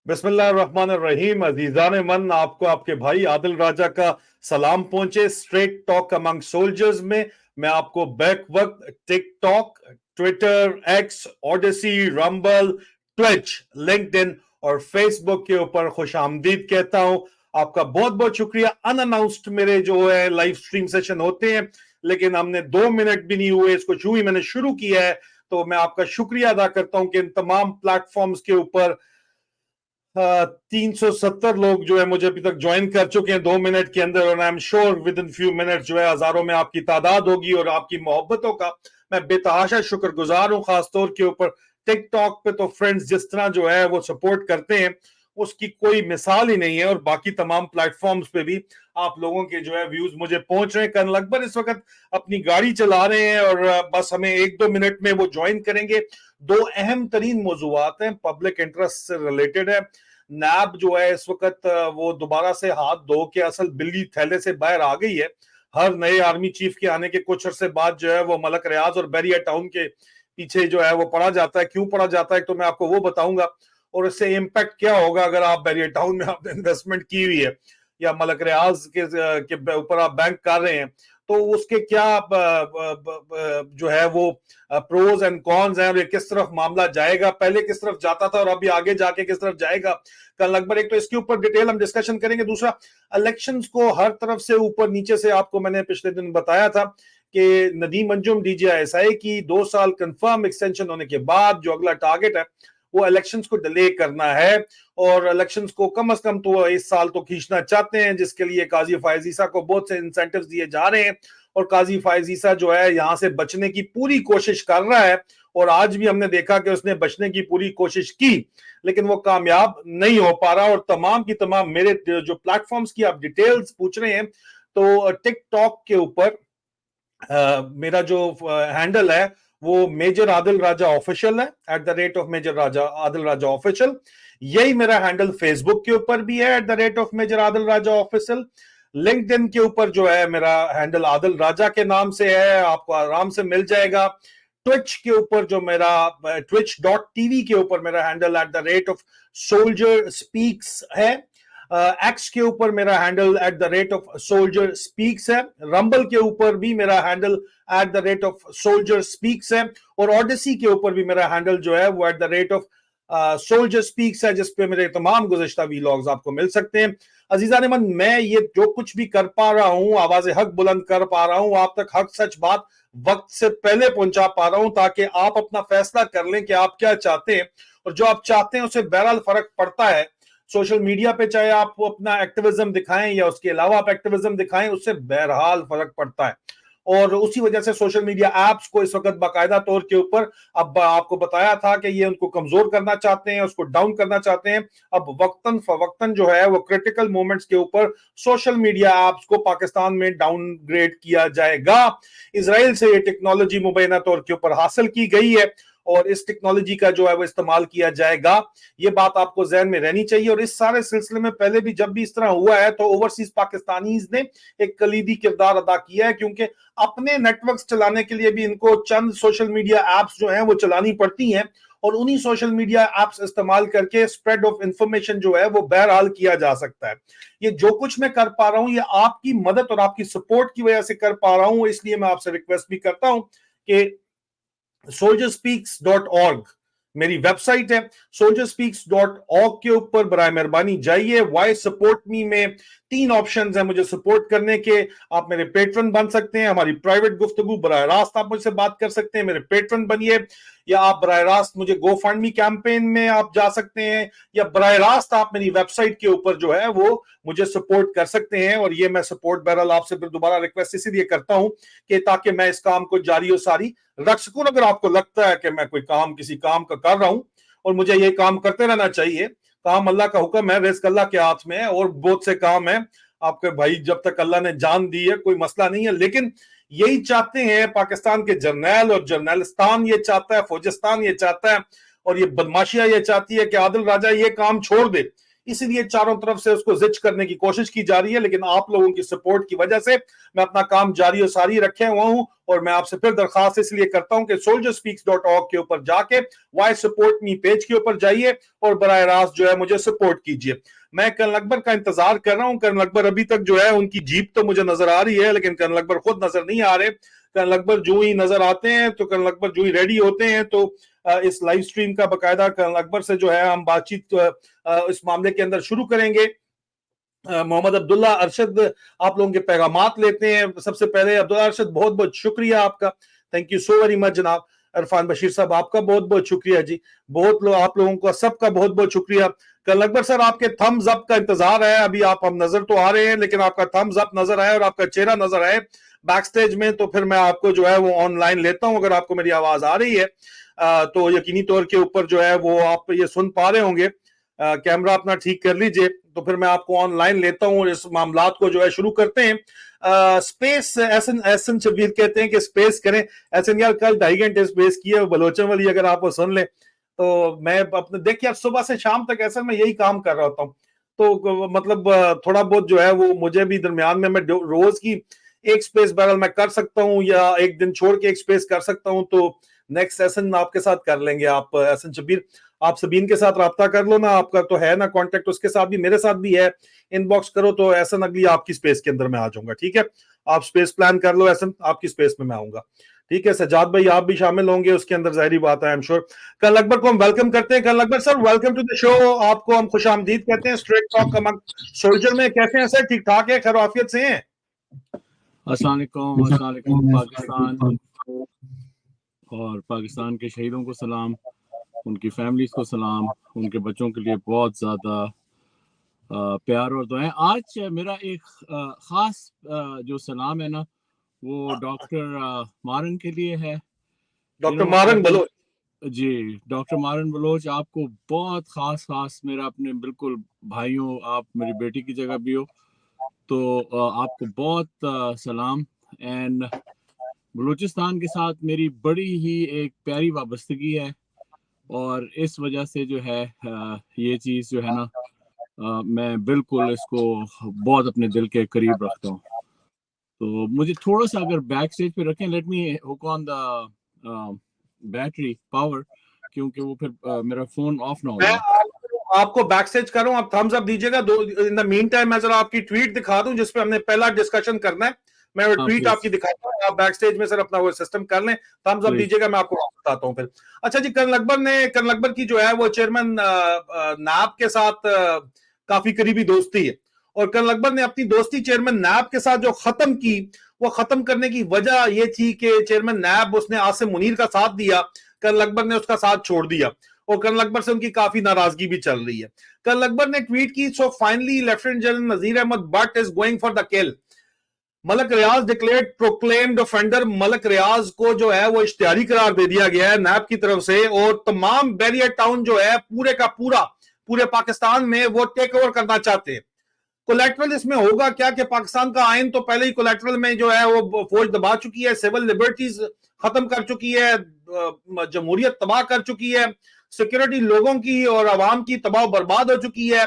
बिस्मिल्लाहिर्रहमानिर्रहीम। अजीजान मन, आपको आपके भाई आदिल राजा का सलाम पहुंचे स्ट्रेट टॉक अमंग सोल्जर्स में। मैं आपको बैक वक्त TikTok, Twitter, x, Odyssey, rumble, Twitch, LinkedIn और फेसबुक के ऊपर खुश आमदीद कहता हूं। आपका बहुत बहुत शुक्रिया। अनअनाउंस्ड मेरे जो है लाइव स्ट्रीम सेशन होते हैं, लेकिन हमने 2 मिनट भी नहीं हुए इसको ही मैंने शुरू किया है, तो मैं आपका शुक्रिया अदा करता हूं कि इन तमाम प्लेटफॉर्म्स के ऊपर 370 लोग जो है मुझे अभी तक ज्वाइन कर चुके हैं 2 मिनट के अंदर, और आई am sure with in few minute जो है हजारों में आपकी तादाद होगी। और आपकी मोहब्बतों का मैं बेतहाशा शुक्रगुजार हूं। खासतौर के ऊपर टिकटॉक पे तो फ्रेंड्स जिस तरह जो है वो सपोर्ट करते हैं उसकी कोई मिसाल ही नहीं है, और बाकी तमाम प्लेटफॉर्म्स पे भी आप लोगों के जो है व्यूज मुझे पहुंच रहे हैं। कल अकबर इस वक्त अपनी गाड़ी चला रहे हैं और बस हमें 1-2 मिनट में वो ज्वाइन करेंगे। 2 अहम तरीन मौजूआत हैं, पब्लिक इंटरेस्ट से रिलेटेड है। नैब जो है इस वक्त वो दोबारा से हाथ धो के असल बिल्ली थैले से बाहर आ गई है। हर नए आर्मी चीफ के आने के कुछ अरसे बाद जो है वो मलक रियाज और बैरिया टाउन के पीछे जो है वो पड़ा जाता है। क्यों पड़ा जाता है तो मैं आपको वो बताऊंगा, और इससे इम्पैक्ट क्या होगा अगर आप बैरिया टाउन में आपने इन्वेस्टमेंट की हुई है या मलक रियाज के ऊपर आप बैंक कर रहे हैं, तो उसके क्या जो है वो प्रोज एंड कॉन्स हैं, और ये किस तरफ मामला जाएगा, पहले किस तरफ जाता था और अभी आगे जाके किस तरफ जाएगा। कल अकबर एक तो इसके ऊपर डिटेल हम डिस्कशन करेंगे। दूसरा, इलेक्शंस को हर तरफ से ऊपर नीचे से आपको मैंने पिछले दिन बताया था कि नदीम अंजुम DGISI की 2 साल कंफर्म एक्सटेंशन होने के बाद जो अगला टारगेट है वो इलेक्शंस को डिले करना है, और इलेक्शंस को कम से कम तो इस साल तो खींचना चाहते हैं, जिसके लिए काजी फायज ईसा को बहुत से इंसेंटिव्स दिए जा रहे हैं। और काजी फायज ईसा जो है यहां से बचने की पूरी कोशिश कर रहा है, और आज भी हमने देखा कि उसने बचने की पूरी कोशिश की, लेकिन वो कामयाब नहीं हो पा रहा। और तमाम की तमाम मेरे जो प्लेटफॉर्म्स की आप डिटेल्स पूछ रहे हैं, तो टिकटॉक के ऊपर मेरा जो हैंडल है वो मेजर आदिल राजा ऑफिशियल है, @ मेजर राजा आदिल राजा ऑफिशियल। यही मेरा हैंडल फेसबुक के ऊपर भी है, @ मेजर आदिल राजा ऑफिशियल। लिंक्डइन के ऊपर जो है मेरा हैंडल आदिल राजा के नाम से है, आपको आराम से मिल जाएगा। ट्विच के ऊपर जो मेरा twitch.tv के ऊपर मेरा हैंडल @soldier speaks है। एक्स के ऊपर मेरा हैंडल @soldier speaks है। रंबल के ऊपर भी मेरा हैंडल @soldier speaks है, और ओडेसी के ऊपर भी मेरा हैंडल जो है वो @soldier speaks है, जिसपे मेरे तमाम गुज़िश्ता वीलॉग्स आपको मिल सकते हैं। अजीजान मन, मैं ये जो कुछ भी कर पा रहा हूं, आवाज़ हक बुलंद कर पा रहा हूं, आप तक हक सच बात वक्त से पहले पहुंचा पा रहा हूं, ताकि आप अपना फैसला कर लें कि आप क्या चाहते हैं। और जो आप चाहते हैं उससे बहरहाल फर्क पड़ता है। सोशल मीडिया पे चाहे आप अपना एक्टिविज्म दिखाएं या उसके अलावा आप एक्टिविज्म दिखाएं, उससे बहरहाल फर्क पड़ता है। और उसी वजह से सोशल मीडिया एप्स को इस वक्त बाकायदा तौर के ऊपर, अब आपको बताया था कि ये उनको कमजोर करना चाहते हैं, उसको डाउन करना चाहते हैं। अब वक्तन फवक्तन जो है वो क्रिटिकल मोमेंट्स के ऊपर सोशल मीडिया एप्स को पाकिस्तान में डाउनग्रेड किया जाएगा। इजराइल से ये टेक्नोलॉजी मुबैना तौर के ऊपर हासिल की गई है, और इस टेक्नोलॉजी का जो है वो इस्तेमाल किया जाएगा। ये बात आपको ज़हन में रहनी चाहिए। और इस सारे सिलसिले में पहले भी जब भी इस तरह हुआ है तो ओवरसीज पाकिस्तानीज ने एक कलीदी किरदार अदा किया है, क्योंकि अपने नेटवर्क्स चलाने के लिए भी इनको चंद सोशल मीडिया एप्स जो हैं वो चलानी पड़ती हैं, और उन्हीं सोशल मीडिया एप्स इस्तेमाल करके स्प्रेड ऑफ इंफॉर्मेशन जो है वो बहरहाल किया जा सकता है। ये जो कुछ मैं कर पा रहा हूं ये आपकी मदद और आपकी सपोर्ट की वजह से कर पा रहा हूं, इसलिए मैं आपसे रिक्वेस्ट भी करता हूं कि soldierspeaks.org मेरी वेबसाइट है। soldierspeaks.org के ऊपर बराए मेहरबानी जाइए। वाई सपोर्ट मी में 3 ऑप्शंस हैं मुझे सपोर्ट करने के। आप मेरे पेट्रन बन सकते हैं, हमारी प्राइवेट गुफ्तगू बराह रास्त आप मुझसे बात कर सकते हैं, मेरे पेट्रन बनिए, या आप बराह रास्त मुझे गो फंड मी कैंपेन में आप जा सकते हैं, या बराह रास्त आप मेरी वेबसाइट के ऊपर जो है वो मुझे सपोर्ट कर सकते हैं। और ये मैं सपोर्ट बहरहाल आपसे फिर दोबारा रिक्वेस्ट इसीलिए करता हूं कि ताकि मैं इस काम को जारी और सारी रख सकूं। अगर आपको लगता है कि मैं कोई काम किसी काम का कर रहा हूं और मुझे ये काम करते रहना चाहिए, काम अल्लाह का हुक्म है, रिस्क अल्लाह के हाथ में है, और बहुत से काम है आपके भाई जब तक अल्लाह ने जान दी है कोई मसला नहीं है। लेकिन यही चाहते हैं पाकिस्तान के जर्नैल, और जर्नलिस्तान ये चाहता है, फौजिस्तान ये चाहता है, और ये बदमाशियां ये चाहती है कि आदिल राजा ये काम छोड़ दे। इसीलिए चारों तरफ से उसको जिच करने की कोशिश की जा रही है। लेकिन आप लोगों की सपोर्ट की वजह से मैं अपना काम जारी और सारी रखे हुआ हूं। और मैं आपसे फिर दरखास्त इसलिए करता हूं कि soldierspeaks.org के ऊपर जाके वाई सपोर्ट मी पेज के ऊपर जाइए और बराह रास्त जो है मुझे सपोर्ट कीजिए। मैं कर्नल अकबर का इंतजार कर रहा हूं। कर्नल अकबर अभी तक जो है उनकी जीप तो मुझे नजर आ रही है, लेकिन कर्नल अकबर खुद नजर नहीं आ रहे। कर्नल अकबर जो ही नजर आते हैं तो कर्नल अकबर जो ही रेडी होते हैं तो इस लाइव स्ट्रीम का बकायदा कर्नल अकबर से जो है हम बातचीत इस मामले के अंदर शुरू करेंगे। मोहम्मद अब्दुल्ला अरशद आप लोगों के पैगामात लेते हैं। सबसे पहले अब्दुल्ला अरशद बहुत बहुत शुक्रिया आपका, thank you so very much जनाब। इरफान बशीर साहब आपका बहुत बहुत शुक्रिया जी, बहुत लोग आप लोगों का सबका बहुत बहुत शुक्रिया। कर्नल अकबर सर आपके थम्स अप का इंतजार है, अभी आप हम नजर तो आ रहे हैं लेकिन आपका थम्स अप नजर आए और आपका चेहरा नजर आए बैक स्टेज में, तो फिर मैं आपको जो है वो ऑनलाइन लेता हूं। अगर आपको मेरी आवाज आ रही है तो यकीनी तौर के ऊपर जो है वो आप ये सुन पा रहे होंगे। कैमरा अपना ठीक कर लीजिए तो फिर मैं आपको ऑनलाइन लेता हूं और इस मामलात को जो है शुरू करते हैं। स्पेस एसन शबीर कहते हैं कि स्पेस करें। एसन यार कल 2.5 घंटे स्पेस किए बलोचन वाली, अगर आप वो सुन ले तो मैं अपने देखिए सुबह से शाम तक ऐसा मैं यही काम कर रहा होता हूँ। तो मतलब थोड़ा बहुत जो है वो मुझे भी दरमियान में मैं रोज की एक स्पेस बैरल मैं कर सकता हूँ या एक दिन छोड़ के एक स्पेस कर सकता हूँ। तो नेक्स्ट सेशन आपके साथ कर लेंगे। आप एहसन शबीर आप सबीन के साथ राब्ता कर लो ना, आपका तो है ना कांटेक्ट, उसके साथ भी मेरे साथ भी है, इनबॉक्स करो तो एहसन अगली आपकी स्पेस के अंदर मैं आ जाऊंगा। ठीक है, आप स्पेस प्लान कर लो एहसन, आपकी स्पेस में मैं आऊंगा। ठीक है सजाद भाई आप भी शामिल होंगे उसके अंदर, जाहिर बात है I am sure. Colonel Akbar को हम वेलकम करते हैं। Colonel Akbar sir welcome to the show, आपको हम खुशामदीद कहते हैं स्ट्रेट टॉक अमंग सोल्जर में। कैसे हैं सर, ठीक ठाक है, खैर आफियत से हैं? अस्सलाम वालेकुम पाकिस्तान और पाकिस्तान के शहीदों को सलाम, उनकी फैमिलीज को सलाम, उनके बच्चों के लिए बहुत ज़्यादा प्यार और दुआएं। आज मेरा एक ख़ास जो सलाम है ना वो डॉक्टर मारन के लिए है। डॉक्टर मारन बलोच जी, डॉक्टर मारन बलोच आपको बहुत ख़ास मेरा अपने बिल्कुल भाइयों, आप मेरी बेटी की जगह भी हो, तो आपको बहुत सलाम। एंड बलूचिस्तान के साथ मेरी बड़ी ही एक प्यारी वाबस्तगी है और इस वजह से जो है ये चीज़ जो है ना मैं बिल्कुल इसको बहुत अपने दिल के करीब रखता हूँ। तो मुझे थोड़ा सा अगर बैक स्टेज पे रखें, let me hook on the battery power, क्योंकि वो फिर मेरा फोन ऑफ ना हो जाए। आपको बैक स्टेज करूं, आप थम्स अप दीजिएगा। इन द मीन टाइम मैं जरा आपकी ट्वीट दिखा दूं जिसपे हमने पहला डिस्कशन करना है। मैं वो ट्वीट आपकी दिखाता हूं, आप बैक स्टेज में सर अपना वो सिस्टम कर लें, थम्स अप दीजिएगा, मैं आपको बताता हूं फिर। अच्छा जी, कर्नल अकबर की जो है वो चेयरमैन नाब के साथ काफी करीबी दोस्ती है, और कर्नल अकबर ने अपनी दोस्ती चेयरमैन नाब के साथ जो खत्म की, वो खत्म करने की वजह ये थी कि चेयरमैन नाब उसने आसिम मुनीर का साथ दिया, कर्नल अकबर ने उसका साथ छोड़ दिया और कर्नल अकबर से उनकी काफी नाराजगी भी चल रही है। कर्नल अकबर ने ट्वीट की, so finally lieutenant general Nazir Ahmad Butt is going for the kill. Malik Riaz declared proclaimed offender. Malik Riaz को जो है वो इश्तिहारी करार दे दिया गया है नैब की तरफ से, और तमाम बैरियर टाउन जो है पूरे का पूरे पाकिस्तान में वो टेक ओवर करना चाहते हैं। कोलैटरल इसमें होगा क्या कि पाकिस्तान का आइन तो पहले ही कोलैटरल में जो है वो फौज दबा चुकी है, सिविल लिबर्टीज खत्म कर चुकी है, जमहूरियत तबाह कर चुकी है, सिक्योरिटी लोगों की और आवाम की तबाह बर्बाद हो चुकी है,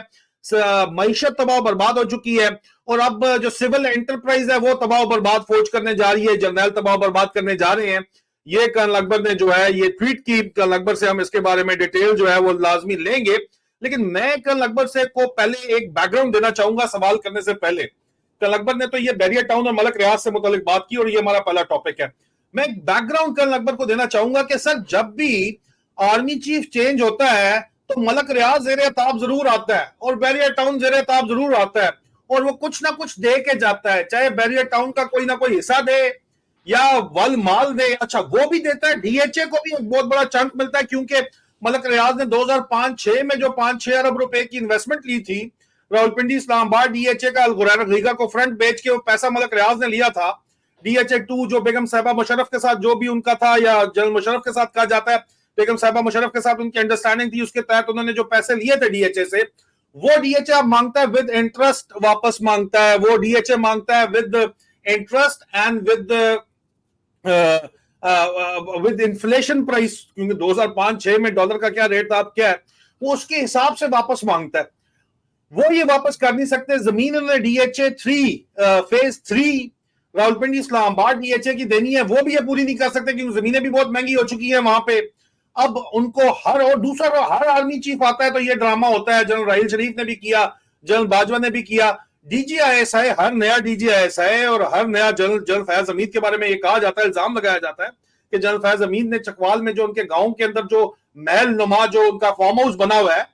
मईशत तबाह बर्बाद हो चुकी है, और अब जो सिविल एंटरप्राइज है वो तबाह बर्बाद फौज करने जा रही है, जर्नैल तबाह बर्बाद करने जा रहे हैं। ये कर्नल अकबर ने जो है ये ट्वीट की। कर्नल अकबर से हम इसके बारे में डिटेल जो है वो लाजमी लेंगे, लेकिन मैं कर्नल अकबर से को पहले एक बैकग्राउंड देना चाहूंगा सवाल करने से पहले। कर्नल अकबर ने तो ये बैरियर टाउन और मलक रियाज से मुतालिक बात की और ये हमारा पहला टॉपिक है। मैं एक बैकग्राउंड कर्नल अकबर को देना चाहूंगा कि सर जब भी आर्मी चीफ चेंज होता है तो मलक रियाज ज़ेरे ताब जरूर आता है और बैरियर टाउन ज़ेरे ताब जरूर आता है, और वो कुछ ना कुछ दे के जाता है, चाहे बैरियर टाउन का कोई ना कोई हिस्सा दे या वल माल दे। अच्छा वो भी देता है, डीएचए को भी एक बहुत बड़ा चंक मिलता है, क्योंकि मलक रियाज ने 2005-6 में जो 5-6 अरब रुपए की इन्वेस्टमेंट ली थी रावलपिंडी इस्लामाबाद डीएचए का अलगुरैरा को फ्रंट बेच के, वो पैसा मलक रियाज ने लिया था। डीएचए 2 जो बेगम साहिबा मुशर्रफ के साथ जो भी उनका था, या जनरल मुशर्रफ के साथ कहा जाता है, बेगम साहिबा मुशर्रफ के साथ उनकी अंडरस्टैंडिंग थी, उसके तहत उन्होंने जो पैसे लिए थे डीएचए से, वो डीएचए अब मांगता है विद इंटरेस्ट वापस मांगता है। वो डीएचए मांगता है with interest and with inflation price, क्योंकि 2005-6 में डॉलर का क्या रेट था अब क्या है, वो उसके हिसाब से वापस मांगता है। वो ये वापस कर नहीं सकते। जमीन उन्होंने DHA 3 phase 3 Rawalpindi Islamabad DHA की देनी है, वो भी ये पूरी नहीं कर सकते क्योंकि जमीनें भी बहुत महंगी हो चुकी हैं वहां पे। अब उनको हर आर्मी चीफ आता है तो ये ड्रामा होता है। जनरल राहिल शरीफ ने भी किया, जनरल बाजवा ने भी किया, डीजीआईएसआई, हर नया डीजीआईएसआई और हर नया जनरल फैज हमीद के बारे में ये कहा जाता है, इल्जाम लगाया जाता है कि जनरल फैज हमीद ने चकवाल में जो उनके गांव के अंदर जो महल नुमा जो उनका फार्म हाउस बना हुआ है,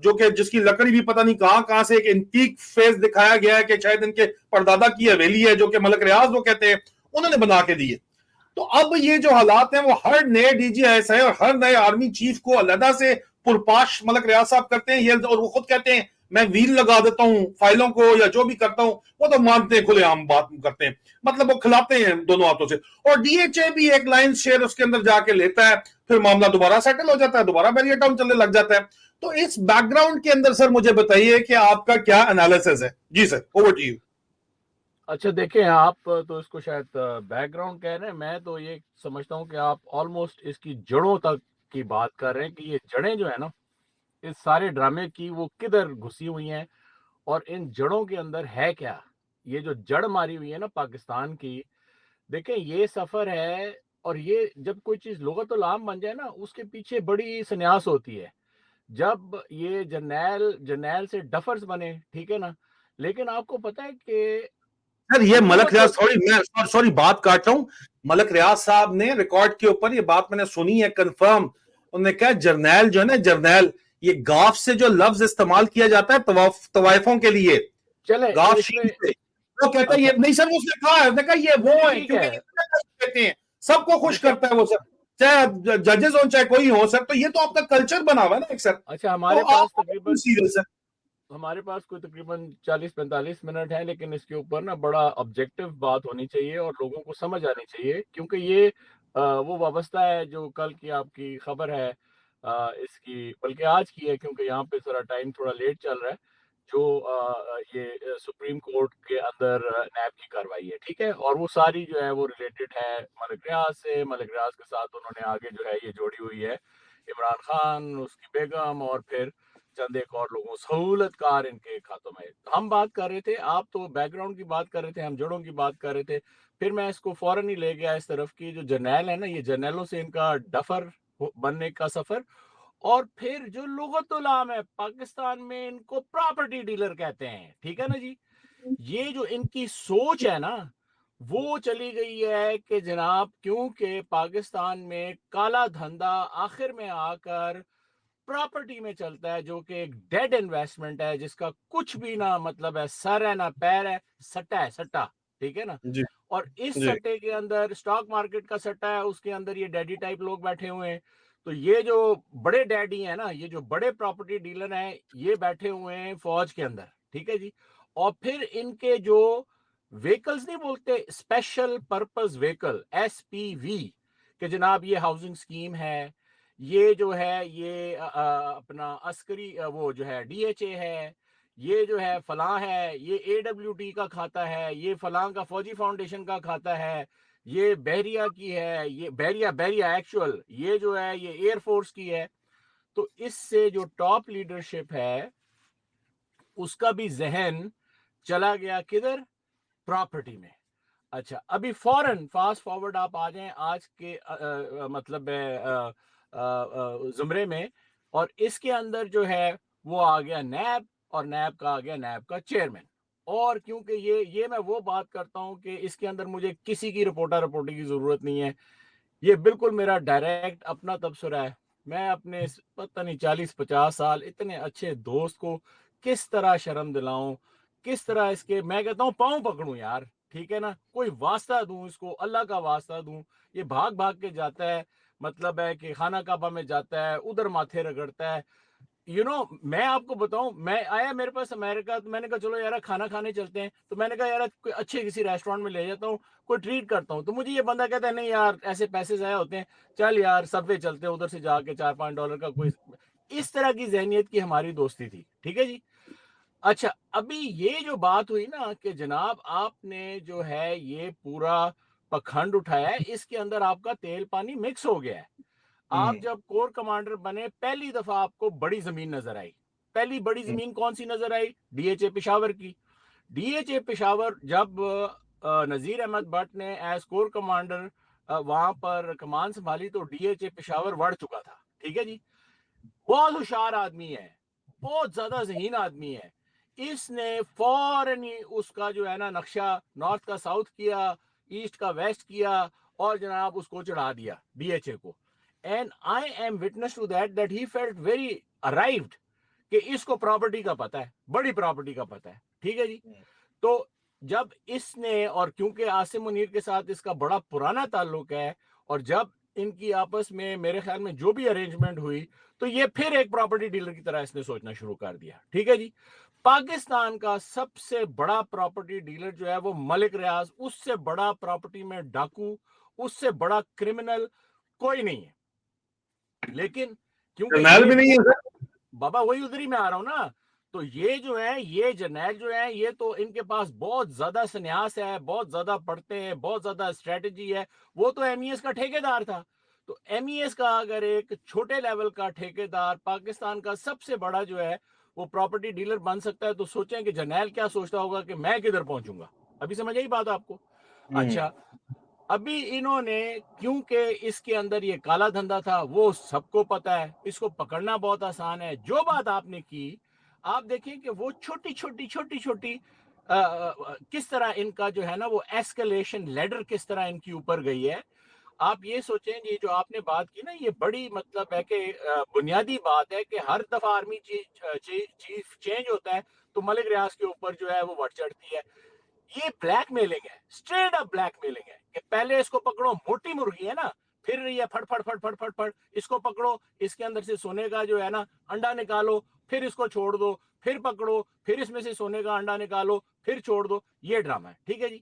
जो कि जिसकी लकड़ी भी पता नहीं कहां से एक एंटीक फेस दिखाया गया है कि शायद इनके परदादा की हवेली है, जो कि मलक रियाज वो कहते हैं, उन्होंने बना के दिए। तो अब ये जो हालात हैं वो हर नए डीजीआईएसआई और हर नए आर्मी चीफ को अलहदा से पुरपाश मलक रियाज साहब करते हैं ये, और वो खुद कहते हैं मैं व्हील लगा देता हूं फाइलों को या जो भी करता हूं, वो तो मानते हैं, खुलेआम बात करते हैं, मतलब वो खिलाते हैं दोनों हाथों से। और डीएचए भी एक लाइन शेयर उसके अंदर जाके लेता है, फिर मामला दोबारा सेटल हो जाता है, दोबारा बैरियर टाउन चलने लग जाता है। तो इस बैकग्राउंड के अंदर सर मुझे बताइए कि आपका क्या एनालिसिस है। जी सर, ओवर टू यू। अच्छा देखें, आप तो इसको शायद बैकग्राउंड कह रहे हैं, मैं तो ये समझता हूँ कि आप ऑलमोस्ट इसकी जड़ों तक की बात कर रहे हैं कि ये जड़ें जो है ना इस सारे ड्रामे की, वो किधर घुसी हुई हैं और इन जड़ों के अंदर है क्या। ये जो जड़ मारी हुई है ना पाकिस्तान की, देखें ये सफर है, और ये जब कोई चीज लुगतुल आम बन जाए ना उसके पीछे बड़ी संन्यास होती है। जब ये जर्नैल से डफर्स बने, ठीक है ना, लेकिन आपको पता है कि सर ये मलक रियाज, हुकूमत मैं सॉरी बात काट रहा हूं, मलक रियाज साहब ने रिकॉर्ड के ऊपर ये बात मैंने सुनी है कंफर्म, उन्होंने कहा जर्नैल जो है ना, जर्नैल ये गाफ से जो लफ्ज इस्तेमाल किया जाता है तवाइफों के लिए, चले गाफ इसमें। शीट से, वो कहता है ये अच्छा नहीं सर, उसने कहा है, उसने कहा ये वो है ठीक क्योंकि है, ये कहते हैं सबको खुश देखें। करता है वो सर, चाहे जजेस हो चाहे कोई हो सर, तो ये तो आपका कल्चर बना हुआ है ना एक सर। अच्छा तो हमारे आप पास तकरीबन सीरियस है। हमारे पास कोई तकरीबन 40-45 मिनट है, लेकिन इसके ऊपर ना बड़ा ऑब्जेक्टिव बात होनी चाहिए और लोगों को समझ आनी चाहिए, क्योंकि ये वो वाबस्ता है जो कल की आपकी खबर है, इसकी बल्कि आज की है, क्योंकि यहाँ पे थोड़ा टाइम थोड़ा लेट चल रहा है, जो ये सुप्रीम कोर्ट के अंदर नैब की कार्रवाई है, ठीक है, और वो सारी जो है वो रिलेटेड है मलिक रियाज से। मलिक रियाज के साथ उन्होंने आगे जो है ये जोड़ी हुई है इमरान खान, उसकी बेगम, और फिर चंद एक और लोगों, सहूलतकार इनके खातों में। हम बात कर रहे थे, आप तो बैकग्राउंड की बात कर रहे थे, हम जड़ों की बात कर रहे थे, फिर मैं इसको फौरन ही ले गया इस तरफ की जो जर्नैल है ना, ये जर्नैलों से इनका डफर बनने का सफर, और फिर जो लुगतुल आम है पाकिस्तान में इनको प्रॉपर्टी डीलर कहते हैं, ठीक है ना जी। ये जो इनकी सोच है ना वो चली गई है कि जनाब क्योंकि पाकिस्तान में काला धंधा आखिर में आकर प्रॉपर्टी में चलता है, जो कि एक डेड इन्वेस्टमेंट है जिसका कुछ भी ना मतलब है, सर है ना पैर है, सट्टा है सट्टा, ठीक है ना। जी और इस जी सट्टे के अंदर स्टॉक मार्केट का सट्टा है, उसके अंदर ये डैडी टाइप लोग बैठे हुए हैं। तो ये जो बड़े डैडी हैं ना, ये जो बड़े प्रॉपर्टी डीलर हैं, ये बैठे हुए हैं फौज के अंदर, ठीक है जी। और फिर इनके जो व्हीकल्स नहीं बोलते, स्पेशल पर्पस व्हीकल, एसपीवी, कि जनाब ये हाउसिंग स्कीम है, ये जो है ये अपना अस्करी वो जो है डीएचए है, ये जो है फलां है, ये एडब्ल्यूटी का खाता है, ये फलां का फौजी फाउंडेशन का खाता है, ये बहरिया की है, ये बहरिया एक्चुअल, ये जो है ये एयरफोर्स की है। तो इससे जो टॉप लीडरशिप है उसका भी जहन चला गया किधर, प्रॉपर्टी में। अच्छा अभी फौरन फास्ट फॉरवर्ड आप आ जाएं आज के मतलब जुमरे में, और इसके अंदर जो है वो आ गया नैब, और नैब का आ गया नैब का चेयरमैन। और क्योंकि ये मैं वो बात करता हूं कि इसके अंदर मुझे किसी की रिपोर्टिंग की जरूरत नहीं है, ये बिल्कुल मेरा डायरेक्ट अपना तबसरा है। मैं अपने पता नहीं 40-50 साल इतने अच्छे दोस्त को किस तरह शर्म दिलाऊं किस तरह इसके, मैं कहता हूँ पाँव पकड़ूं यार, ठीक है ना, कोई वास्ता दूं इसको, अल्लाह का वास्ता दूं। ये भाग भाग के जाता है, मतलब है कि खाना काबा में जाता है, उधर माथे रगड़ता है। मैं आपको बताऊं, मैं आया मेरे पास अमेरिका, तो मैंने कहा चलो यार खाना खाने चलते हैं। तो मैंने कहा यार कोई अच्छे किसी रेस्टोरेंट में ले जाता हूँ, कोई ट्रीट करता हूँ। तो मुझे ये बंदा कहता है नहीं यार ऐसे पैसे ज़ाया होते हैं, चल यार सबवे चलते हैं, उधर से जाके $4-5 का कोई। इस तरह की जहनीत की हमारी दोस्ती थी, ठीक है जी। अच्छा, अभी ये जो बात हुई ना कि जनाब आपने जो है ये पूरा पखंड उठाया है, इसके अंदर आपका तेल पानी मिक्स हो गया है। आप जब कोर कमांडर बने पहली दफा आपको बड़ी जमीन नजर आई। पहली बड़ी जमीन कौन सी नजर आई? डीएचए पेशावर की। डीएचए पेशावर जब नजीर अहमद भट्ट ने एज कोर कमांडर वहां पर कमान संभाली तो डीएचए पेशावर बढ़ चुका था, ठीक है जी। बहुत होशियार आदमी है, बहुत ज्यादा जहीन आदमी है। इसने फौरन ही उसका जो है ना नक्शा नॉर्थ का साउथ किया, ईस्ट का वेस्ट किया, और जनाब उसको चढ़ा दिया डीएचए को। And I am witness to that he felt very arrived कि इसको प्रॉपर्टी का पता है, बड़ी प्रॉपर्टी का पता है, ठीक है जी। तो जब इसने, और क्योंकि आसिम मुनीर के साथ इसका बड़ा पुराना ताल्लुक है, और जब इनकी आपस में मेरे ख्याल में जो भी अरेंजमेंट हुई, तो ये फिर एक प्रॉपर्टी डीलर की तरह इसने सोचना शुरू कर दिया, ठीक है जी। पाकिस्तान का सबसे बड़ा प्रॉपर्टी डीलर जो है वो मलिक रियाज, उससे बड़ा प्रॉपर्टी में डाकू, उससे बड़ा क्रिमिनल कोई नहीं है। लेकिन क्योंकि जर्नैल भी नहीं है सर। बाबा वही उधर ही मैं आ रहा हूं ना, तो ये जो है, ये जर्नैल जो है, ये तो इनके पास बहुत ज्यादा संन्यास है, बहुत ज्यादा पढ़ते हैं, बहुत ज्यादा स्ट्रेटजी है। वो तो एमईएस का ठेकेदार था। तो एमईएस का अगर एक छोटे लेवल का ठेकेदार पाकिस्तान का सबसे बड़ा जो है वो प्रॉपर्टी डीलर बन सकता है, तो सोचें कि जर्नैल क्या सोचता होगा कि मैं किधर पहुंचूंगा। अभी समझ आई बात आपको? अच्छा, अभी इन्होंने, क्योंकि इसके अंदर ये काला धंधा था वो सबको पता है, इसको पकड़ना बहुत आसान है। जो बात आपने की, आप देखें कि वो छोटी छोटी छोटी छोटी किस तरह इनका जो है ना वो एस्केलेशन लेडर किस तरह इनकी ऊपर गई है। आप ये सोचें, ये जो आपने बात की ना, ये बड़ी मतलब है कि बुनियादी बात है कि हर दफा आर्मी चीफ चेंज होता है तो मलिक रियाज के ऊपर जो है वो बढ़ चढ़ती है। ये ब्लैकमेलिंग है, स्ट्रेट अप ब्लैकमेलिंग है कि पहले इसको पकड़ो, मोटी मुर्गी है ना, फिर रही है फट फट फट फट फट फट, इसको पकड़ो, इसके अंदर से सोने का जो है ना अंडा निकालो, फिर इसको छोड़ दो, फिर पकड़ो, फिर इसमें से सोने का अंडा निकालो, फिर छोड़ दो। ये ड्रामा है, ठीक है जी।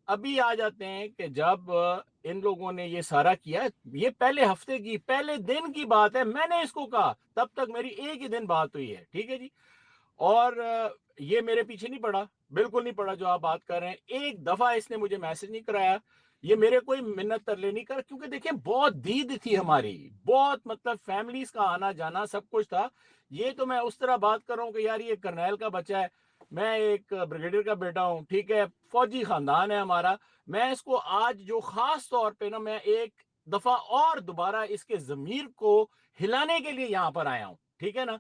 अभी आ जाते हैं कि जब इन लोगों ने ये सारा किया, ये पहले हफ्ते की, पहले दिन की बात है, मैंने इसको कहा, तब तक मेरी एक ही दिन बात हुई है, ठीक है जी। और ये मेरे पीछे नहीं पड़ा, बिल्कुल नहीं पड़ा जो आप बात कर रहे हैं। एक दफा इसने मुझे मैसेज नहीं कराया, ये मेरे कोई मिन्नत तरले नहीं कर, क्योंकि देखिए बहुत दीद थी हमारी, बहुत मतलब फैमिलीज का आना जाना सब कुछ था। ये तो मैं उस तरह बात कर रहा हूँ कि यार ये करनैल का बच्चा है, मैं एक ब्रिगेडियर का बेटा हूँ, ठीक है, फौजी खानदान है हमारा। मैं इसको आज जो खास तौर पे ना, मैं एक दफा और दोबारा इसके जमीर को हिलाने के लिए यहाँ पर आया हूँ, ठीक है ना।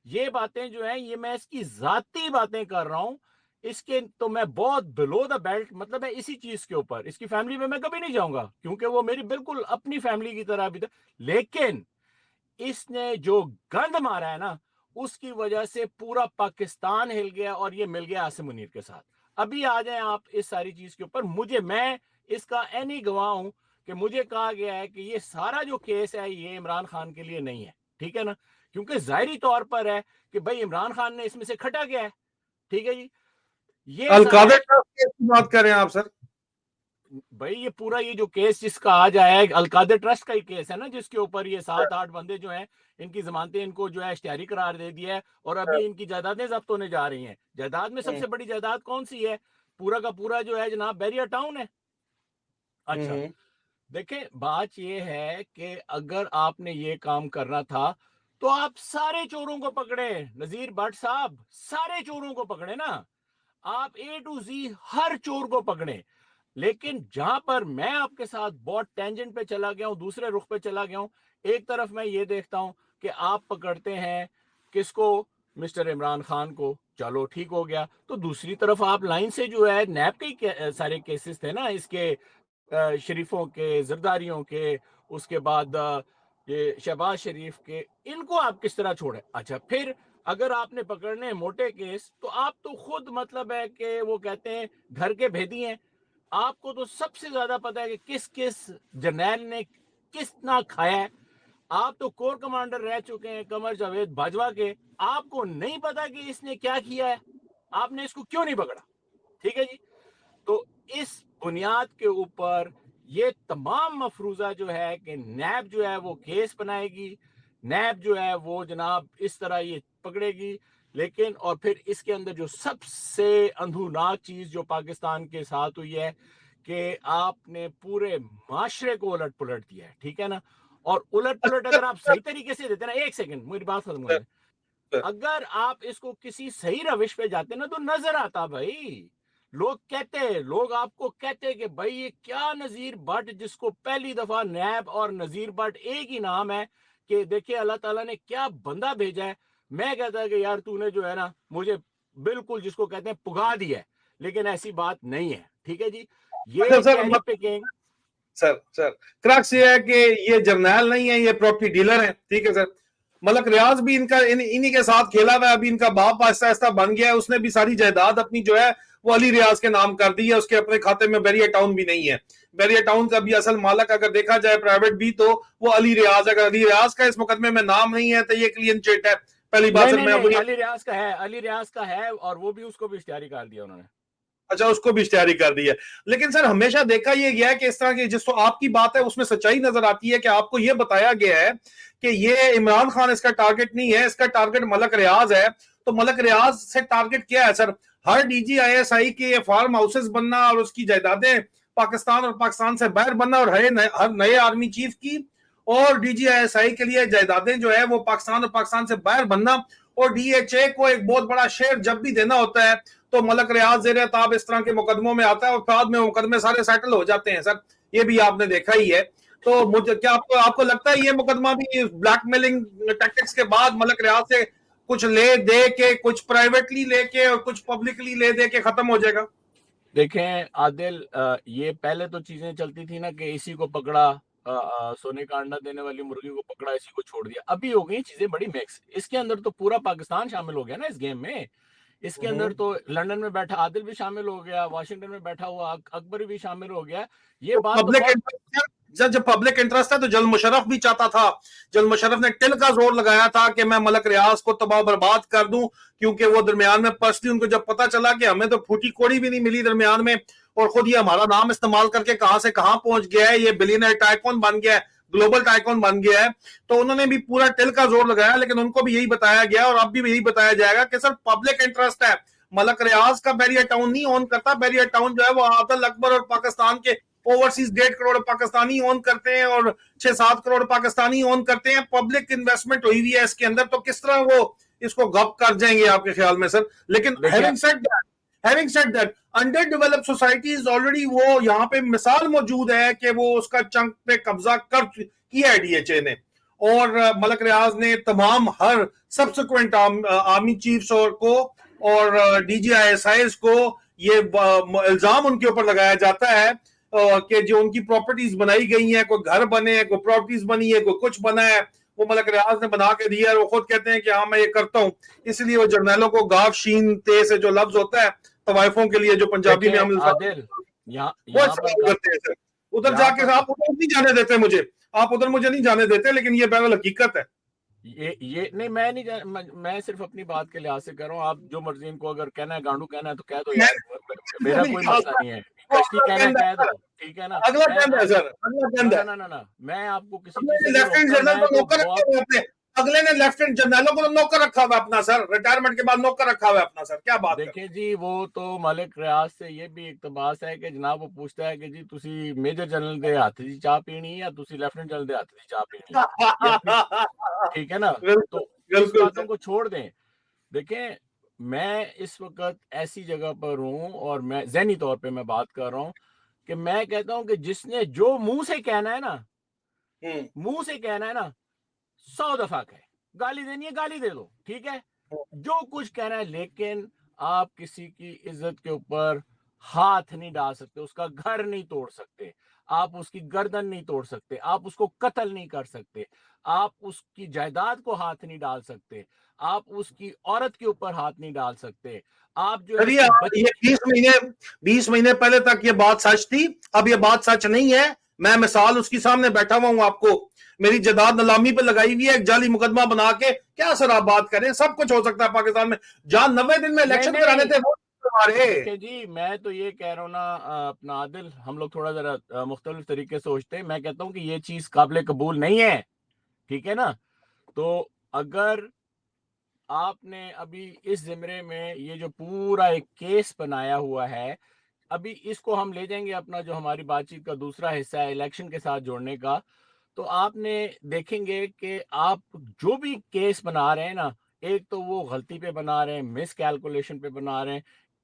ये बातें जो है ये मैं इसकी जाती बातें कर रहा हूं, इसके तो मैं बहुत बिलो द बेल्ट, मतलब है इसी चीज के ऊपर, इसकी फैमिली में मैं कभी नहीं जाऊंगा क्योंकि वो मेरी बिल्कुल अपनी फैमिली की तरह भी था। लेकिन इसने जो गंद मारा है ना, उसकी वजह से पूरा पाकिस्तान हिल गया, और ये मिल गया आसिम मुनीर के साथ। अभी आ जाए आप इस सारी चीज के ऊपर। मैं इसका एनी गवाह हूं कि मुझे कहा गया है कि ये सारा जो केस है ये इमरान खान के लिए नहीं है, ठीक है ना, क्योंकि जाहिरी तौर पर है कि भाई इमरान खान ने इसमें से खटा गया है, ठीक है जी। ये अलकायदा ट्रस्ट केस की बात कर रहे हैं आप सर? भाई ये पूरा ये जो केस जिसका आज आया है अलकायदा ट्रस्ट का ही केस है ना, जिसके ऊपर ये 7-8 बंदे जो हैं, इनकी जमानतें इनको जो है इश्तिहारी करार दे दिया है, और अभी इनकी जायदादें जब्त होने जा रही हैं। जायदाद में सबसे बड़ी जायदाद कौन सी है? पूरा का पूरा जो है जनाब बैरिया टाउन है। अच्छा, देखें बात ये है कि अगर आपने ये काम करना था तो आप सारे चोरों को पकड़े, नजीर भट्ट साहब, सारे चोरों को पकड़े ना, आप A to Z हर चोर को पकड़े। लेकिन जहां पर मैं आपके साथ बहुत टेंजेंट पे चला गया हूं, दूसरे रुख पे चला गया हूं, एक तरफ मैं ये देखता हूं कि आप पकड़ते हैं किसको, मिस्टर इमरान खान को, चलो ठीक हो गया, तो दूसरी तरफ आप लाइन से जो है नैब के सारे केसेस थे ना इसके, शरीफों के, जरदारियों के, उसके बाद ये शहबाज शरीफ के, इनको आप किस तरह छोड़े। अच्छा, फिर अगर आपने पकड़ने हैं मोटे केस तो आप तो खुद मतलब है कि वो कहते हैं घर के भेदी हैं। आपको तो सबसे ज्यादा पता है कि किस किस जर्नैल ने कितना खाया है। आप तो कोर कमांडर रह चुके हैं कमर जावेद बाजवा के, आपको नहीं पता कि इसने क्या किया है, आपने इसको क्यों नहीं पकड़ा? ठीक है जी। तो इस बुनियाद के ऊपर ये तमाम मफरूजा जो है कि नैब जो है वो केस बनाएगी, नैब जो है वो जनाब इस तरह ये पकड़ेगी। लेकिन और फिर इसके अंदर जो सबसे अंधुनाक चीज जो पाकिस्तान के साथ हुई है कि आपने पूरे माशरे को उलट पुलट दिया है, ठीक है ना। और उलट पुलट अगर आप सही तरीके से देते ना, एक सेकंड मेरी बात खत्म करने, अगर आप इसको किसी सही रविश पे जाते ना तो नजर आता भाई। लोग कहते, लोग आपको कहते कि भाई ये क्या नजीर भट्ट, जिसको पहली दफा नैब और नजीर भट्ट एक ही नाम है, कि देखिए अल्लाह ताला ने क्या बंदा भेजा है। मैं कहता कि यार तूने जो है ना मुझे बिल्कुल जिसको कहते हैं पुगा दिया है, लेकिन ऐसी बात नहीं है। ठीक है जी, ये अच्छा sir, carry picking. Sir crux ये है कि ये जर्नैल नहीं है, ये प्रॉपर्टी डीलर है, ठीक है सर। मलक रियाज भी इनका इन्हीं के साथ खेला हुआ है। अभी इनका बाप आहिस्ता आहिस्ता बन गया है, उसने भी सारी जायदाद अपनी जो है वो अली रियाज के नाम कर दी है। उसके अपने खाते में बैरिया टाउन भी नहीं है। बैरिया टाउन का भी असल मालक अगर देखा जाए प्राइवेट भी तो वो अली रियाज। अगर अली रियाज का इस मुकदमे में नाम नहीं है तो ये क्लीन चिट है। पहली बात नहीं सर नहीं मैं नहीं, अपनी, अली रियाज का है, अली रियाज का है, और वो भी उसको भी इश्तिहारी कर दिया उन्होंने। अच्छा उसको भी इश्तिहारी कर दी है। लेकिन सर हमेशा देखा ये गया है कि इस तरह की जिस तो आपकी बात है उसमें सच्चाई नजर आती है कि आपको ये बताया गया है कि ये इमरान खान इसका टारगेट नहीं है, इसका टारगेट मलक रियाज है। तो मलक रियाज से टारगेट क्या है सर? हर DGISI के फार्म हाउसेस बनना और उसकी जायदादें पाकिस्तान और पाकिस्तान से बाहर बनना, और हर नए आर्मी चीफ की और DGISI के लिए जायदादें जो है वो पाकिस्तान और पाकिस्तान से बाहर बनना, और DHA को एक बहुत बड़ा शेयर जब भी देना होता है तो मलक रियाज ज़ेर ताब इस तरह के मुकदमों में आता है, और बाद में मुकदमे सारे सेटल हो जाते हैं सर। ये भी आपने देखा ही है। तो मुझे क्या आपको लगता है ये मुकदमा भी ब्लैकमेलिंग टैक्टिक्स के बाद मलक रियाज से कुछ ले दे के, कुछ प्राइवेटली लेके और कुछ पब्लिकली ले दे के खत्म हो जाएगा? देखें आदिल, ये पहले तो चीजें चलती थी ना कि इसी को पकड़ा, सोने का अंडा देने वाली मुर्गी को पकड़ा, इसी को छोड़ दिया। अभी हो गई चीजें बड़ी मिक्स। इसके अंदर तो पूरा पाकिस्तान शामिल हो गया ना इस गेम में। इसके अंदर तो लंदन में बैठा आदिल भी शामिल हो गया, वाशिंगटन में बैठा हुआ अकबर भी शामिल हो गया। ये तो बात तो बहुत जब पब्लिक इंटरेस्ट है तो जल मुशर्रफ भी चाहता था। जल मुशर्रफ ने टिल का जोर लगाया था कि मैं मलक रियाज को तबाह बर्बाद कर दूं, क्योंकि वो दरमियान में पर्सनली उनको जब पता चला कि हमें तो फूटी कोड़ी भी नहीं मिली दरमियान में, और खुद ये हमारा नाम इस्तेमाल करके कहां से कहां पहुंच गया है, ये बिलियनर टाइकून बन गया है, ग्लोबल टाइकून बन गया है, तो उन्होंने भी पूरा टिल का जोर लगाया। लेकिन उनको भी यही बताया गया और अब भी यही बताया जाएगा कि सर पब्लिक इंटरेस्ट है। मलक रियाज का बैरिया टाउन नहीं ऑन करता। बैरिया टाउन जो है वो आदिल अकबर और पाकिस्तान के ओवरसीज 1.5 करोड़ पाकिस्तानी ओन करते हैं और 6-7 करोड़ पाकिस्तानी ओन करते हैं। पब्लिक इन्वेस्टमेंट हुई हुई है इसके अंदर, तो किस तरह वो इसको गप कर जाएंगे आपके ख्याल में सर? लेकिन having said that under developed societies already वो यहाँ पे मिसाल मौजूद है कि वो उसका चंक पे कब्जा कर किया है DHA ने, और मलक रियाज ने तमाम हर सब्सिक्वेंट आर्मी चीफ्स और को और DGISIs को ये इल्जाम उनके ऊपर लगाया जाता है कि जो उनकी प्रॉपर्टीज बनाई गई हैं, कोई घर बने हैं, कोई प्रॉपर्टीज बनी है, कोई कुछ बना है, वो मलक रियाज ने बना के दिया है। वो खुद कहते हैं कि हाँ मैं ये करता हूँ। इसलिए वो जर्नैलों को गाफ शीन ते से जो लफ्ज होता है तवाइफों के लिए जो पंजाबी में हम आदिल वो इस्तेमाल करते हैं सर। उधर जाके आप उधर नहीं जाने देते मुझे, आप उधर मुझे नहीं जाने देते, लेकिन ये बहरहाल हकीकत है। ये नहीं, मैं सिर्फ अपनी बात के लिहाज से कर रहा हूँ। आप जो मर्जी इनको अगर कहना है गांडू कहना है तो कह दो यार, मेरा कोई मसला नहीं है। कश्ती कहना कह दो, ठीक है ना। अगला बंद है सर, अगला बंद है। ना मैं आपको किसी लेफ्टिनेंट जनरल को नौकर रखे हुए अपने, अगले ने लेफ्टिनेंट जनरलों को नौकर रखा हुआ अपना सर, रिटायरमेंट के बाद नौकर रखा हुआ अपना सर। क्या बात देखिए जी, वो तो मलिक रियाज से ये भी इक्तबास है कि जनाब वो पूछता है कि जी तुसी मेजर जनरल दे हाथ दी चाह पीनी है या तुसी लेफ्टिनेंट जनरल दे हाथ दी चाह पीनी है, ठीक है ना। तो इस बातों को छोड़ दें। देखें, मैं इस वक्त ऐसी जगह पर हूं और मैं ज़हनी तौर पे मैं बात कर रहा हूं कि मैं कहता हूं कि जिसने जो मुंह से कहना है ना, मुंह से कहना है ना, 100 दफा कहे। गाली देनी है गाली दे दो, ठीक है, जो कुछ कहना है, लेकिन आप किसी की इज्जत के ऊपर हाथ नहीं डाल सकते, उसका घर नहीं तोड़ सकते, आप उसकी गर्दन नहीं तोड़ सकते, आप उसको कत्ल नहीं कर सकते, आप उसकी जायदाद को हाथ नहीं डाल सकते, आप उसकी औरत के ऊपर हाथ नहीं डाल सकते। आप जो है सर उसके ये 20 महीने पहले तक ये बात सच थी, अब ये बात सच नहीं है। मैं मिसाल उसकी सामने बैठा हुआ हूं, आपको मेरी जदाद नीलामी पे लगाई हुई है एक जाली मुकदमा बना के। क्या सर आप बात करें, सब कुछ हो सकता है पाकिस्तान में। जहां 90 दिन में नहीं इलेक्शन कराने नहीं थे वो हमारे। देखें जी, मैं तो ये कह रहा हूँ ना, अपना आदिल, हम लोग थोड़ा जरा मुख्तलिफ तरीके से सोचते हैं। मैं कहता हूँ कि ये चीज काबिल कबूल नहीं है, ठीक है ना। तो अगर आपने अभी इस ज़िमरे में ये जो पूरा एक केस बनाया हुआ है, अभी इसको हम ले जाएंगे अपना जो हमारी बातचीत का दूसरा हिस्सा है इलेक्शन के साथ जोड़ने का। तो आपने देखेंगे कि आप जो भी केस बना रहे हैं ना, एक तो वो गलती पे बना रहे हैं, मिस कैलकुलेशन पे बना रहे हैं।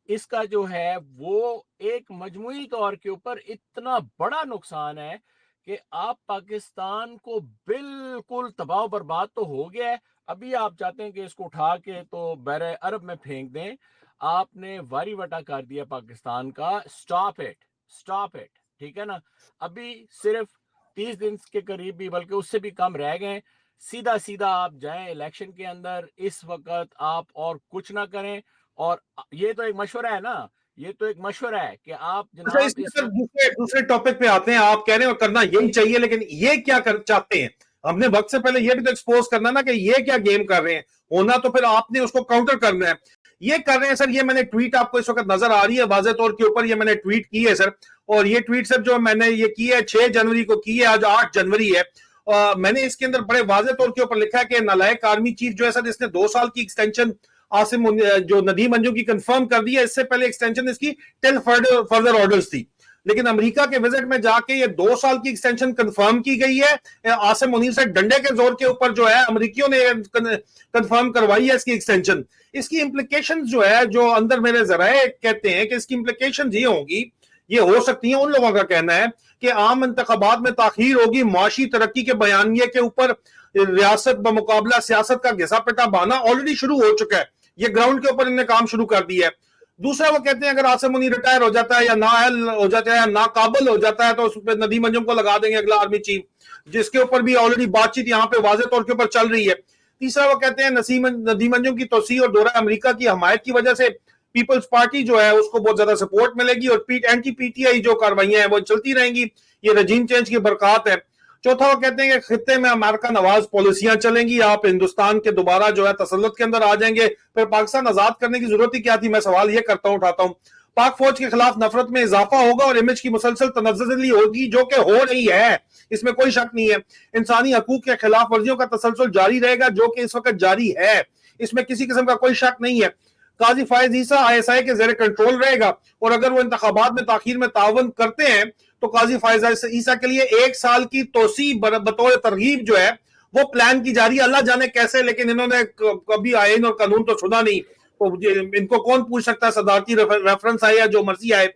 इसका जो है वो एक मजमूई तौर के ऊपर इतना बड़ा नुकसान है कि आप पाकिस्तान को बिल्कुल तबाह बर्बाद तो हो गया है। अभी आप चाहते हैं कि इसको उठा के तो बहरे अरब में फेंक दें। आपने वारी वटा कर दिया पाकिस्तान का। स्टॉप इट, स्टॉप इट, ठीक है ना। अभी सिर्फ 30 दिन के करीब भी, बल्कि उससे भी कम रह गए। सीधा सीधा आप जाएं इलेक्शन के अंदर। इस वक्त आप और कुछ ना करें। और ये तो एक मशवरा है ना, ये तो एक मशवरा है कि आप अच्छा, जनाब इसमें इस सर वक्त दूसरे दूसरे टॉपिक पे आते हैं। आप कह रहे हैं और करना यही चाहिए, लेकिन ये क्या कर चाहते हैं? हमने वक्त से पहले ये भी तो एक्सपोज करना ना कि ये क्या गेम कर रहे हैं। होना तो फिर आपने उसको काउंटर करना है। ये कर रहे हैं सर। ये मैंने ट्वीट आपको इस वक्त नजर आ रही है वाज़े तौर के ऊपर, ये मैंने ट्वीट की है सर। और ये ट्वीट सर जो मैंने ये की है 6 जनवरी को की है, आज 8 जनवरी है। मैंने इसके अंदर बड़े वाज़े तौर के ऊपर लिखा है कि नालायक आर्मी चीफ जो है सर, इसने 2 साल की एक्सटेंशन आसिम जो नदीम अंजुम की कंफर्म कर दी है। इससे पहले एक्सटेंशन इसकी टिल फर्दर ऑर्डर्स थी, लेकिन अमेरिका के विजिट में जाके ये 2 साल की एक्सटेंशन कंफर्म की गई है। आसिम मुनीर से डंडे के जोर के ऊपर जो है अमेरिकियों ने कंफर्म करवाई है इसकी एक्सटेंशन। इसकी इंप्लीकेशन जो है, जो अंदर मेरे जराए कहते हैं कि इसकी इंप्लीकेशन ये होगी, ये हो सकती है। उन लोगों का कहना है कि आम इंतखाबात में ताखीर होगी, माशी तरक्की के बयानिए के ऊपर रियासत बमुकाबला सियासत का घिसा पिटा बहाना ऑलरेडी शुरू हो चुका है। ये ग्राउंड के ऊपर इन्होंने काम शुरू कर दिया है। दूसरा वो कहते हैं अगर आसिम मुनीर रिटायर हो जाता है या नाअहल हो जाता है या नाकाबिल हो जाता है तो उस पर नदीम अंजुम को लगा देंगे अगला आर्मी चीफ, जिसके ऊपर भी ऑलरेडी बातचीत यहाँ पे वाज़े तौर के ऊपर चल रही है। तीसरा वो कहते हैं नदीम अंजुम की तोसी और दौरा अमेरिका की हमायत की वजह से पीपल्स पार्टी जो है उसको बहुत ज्यादा सपोर्ट मिलेगी और एंटी पीटीआई जो कार्रवाइयां हैं वो चलती रहेंगी। ये रजीम चेंज की बरकत है। चौथा वो कहते हैं कि खित्ते में अमेरिका नवाज पॉलिसियां चलेंगी, आप हिंदुस्तान के दोबारा जो है तसल्लुत के अंदर आ जाएंगे, फिर पाकिस्तान आजाद करने की जरूरत ही क्या थी। मैं सवाल ये करता हूं, उठाता हूं। पाक फौज के खिलाफ नफरत में इजाफा होगा और इमेज की मुसलसल तनज़्ज़ुली होगी, जो कि हो रही है, इसमें कोई शक नहीं है। इंसानी हकूक के खिलाफ वर्जियों का तसलसल जारी रहेगा, जो कि इस वक्त जारी है, इसमें किसी किस्म का कोई शक नहीं है। काजी फायज ईसा ISI के जेर कंट्रोल रहेगा और अगर वो इंतखाबात में ताखीर में तावन करते हैं तो काजी फायज ईसा के लिए 1 साल की तोसी बतौर तरगीब जो है वो प्लान की जा रही है। अल्लाह जाने कैसे, लेकिन इन्होंने कभी आइन और कानून तो सुना नहीं, तो इनको कौन पूछ सकता है। सदारती रेफरेंस आए या जो मर्जी आए,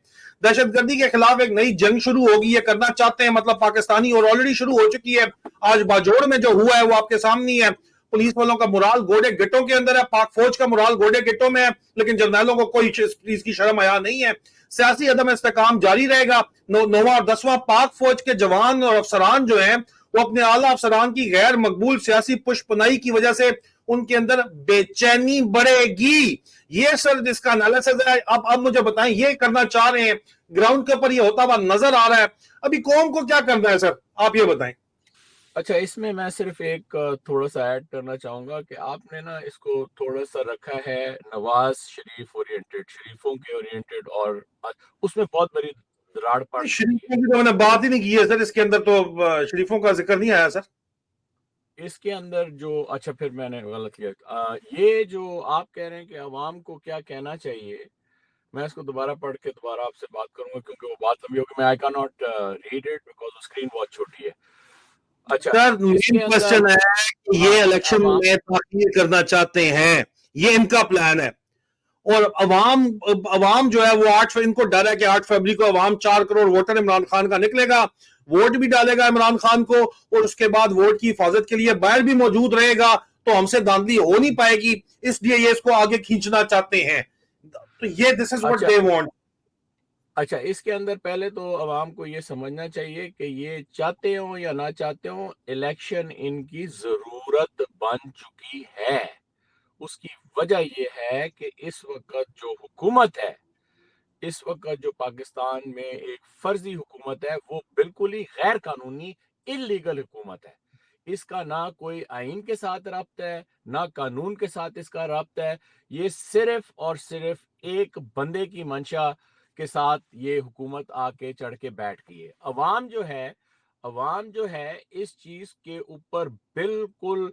दहशतगर्दी के खिलाफ एक नई जंग शुरू होगी, ये करना चाहते हैं मतलब पाकिस्तानी, और ऑलरेडी शुरू हो चुकी है। आज बाजोड़ में जो हुआ है वो आपके सामने है। पुलिस वालों का मुराल घोड़े गिट्टों के अंदर है, पाक फौज का मुराल घोड़े गिट्टों में है, लेकिन जर्नैलों को कोई इसकी शर्म आया नहीं है। सियासी अदम इस्तेकाम जारी रहेगा। 9वां और 10वां पाक फौज के जवान और अफसरान जो हैं वो अपने आला अफसरान की गैर मकबूल सियासी पुष्पनाई की वजह से उनके अंदर बेचैनी बढ़ेगी। ये सर जिसका एनालिसिस है। अब मुझे बताएं, ये करना चाह रहे हैं, ग्राउंड के ऊपर ये होता हुआ नजर आ रहा है। अभी कौम को क्या करना है सर, आप ये बताएं। अच्छा, इसमें मैं सिर्फ एक थोड़ा सा ऐड करना चाहूंगा कि आपने ना इसको थोड़ा सा रखा है नवाज शरीफ ओरिएंटेड, शरीफों के ओरिएंटेड, और उसमें बहुत बड़ी राड़ पड़ चुकी शरीफों है। की तो मैंने बात ही नहीं की है सर, इसके अंदर तो शरीफों का जिक्र नहीं आया सर। इसके अंदर जो, अच्छा फिर मैंने गलत किया। ये जो आप कह रहे हैं कि अवाम को क्या कहना चाहिए, मैं इसको दोबारा पढ़ के दोबारा आपसे बात करूंगा क्योंकि वो बात लंबी होगी। मैं I can not read it because screen बहुत छोटी है। अच्छा, सर मेन इसके अंदर क्वेश्चन है कि ये हाँ इलेक्शन अवाम, में ताखीर करना चाहते हैं, ये इनका प्लान है। और अवाम अवाम जो है वो 8, इनको डर है कि 8 फरवरी को अवाम 4 करोड़ वोटर इमरान खान का निकलेगा, वोट भी डालेगा इमरान खान को, और उसके बाद वोट की हिफाजत के लिए बाहर भी मौजूद रहेगा, तो हमसे धांधली हो नहीं पाएगी, इसलिए ये इसको आगे खींचना चाहते हैं। तो ये दिस इज व्हाट अच्छा दे वांट। अच्छा, इसके अंदर पहले तो अवाम को ये समझना चाहिए कि ये चाहते हो या ना चाहते हो, इलेक्शन इनकी जरूरत बन चुकी है। उसकी वजह ये है कि इस वक्त जो हुकूमत है, इस वक्त जो पाकिस्तान में एक फर्जी हुकूमत है, वो बिल्कुल ही गैर कानूनी इलीगल हुकूमत है। इसका ना कोई आइन के साथ रब्त है, ना कानून के साथ इसका रब्त है। ये सिर्फ और सिर्फ एक बंदे की मंशा के साथ ये हुकूमत आके चढ़ के बैठ गई है। अवाम जो है इस चीज के ऊपर बिल्कुल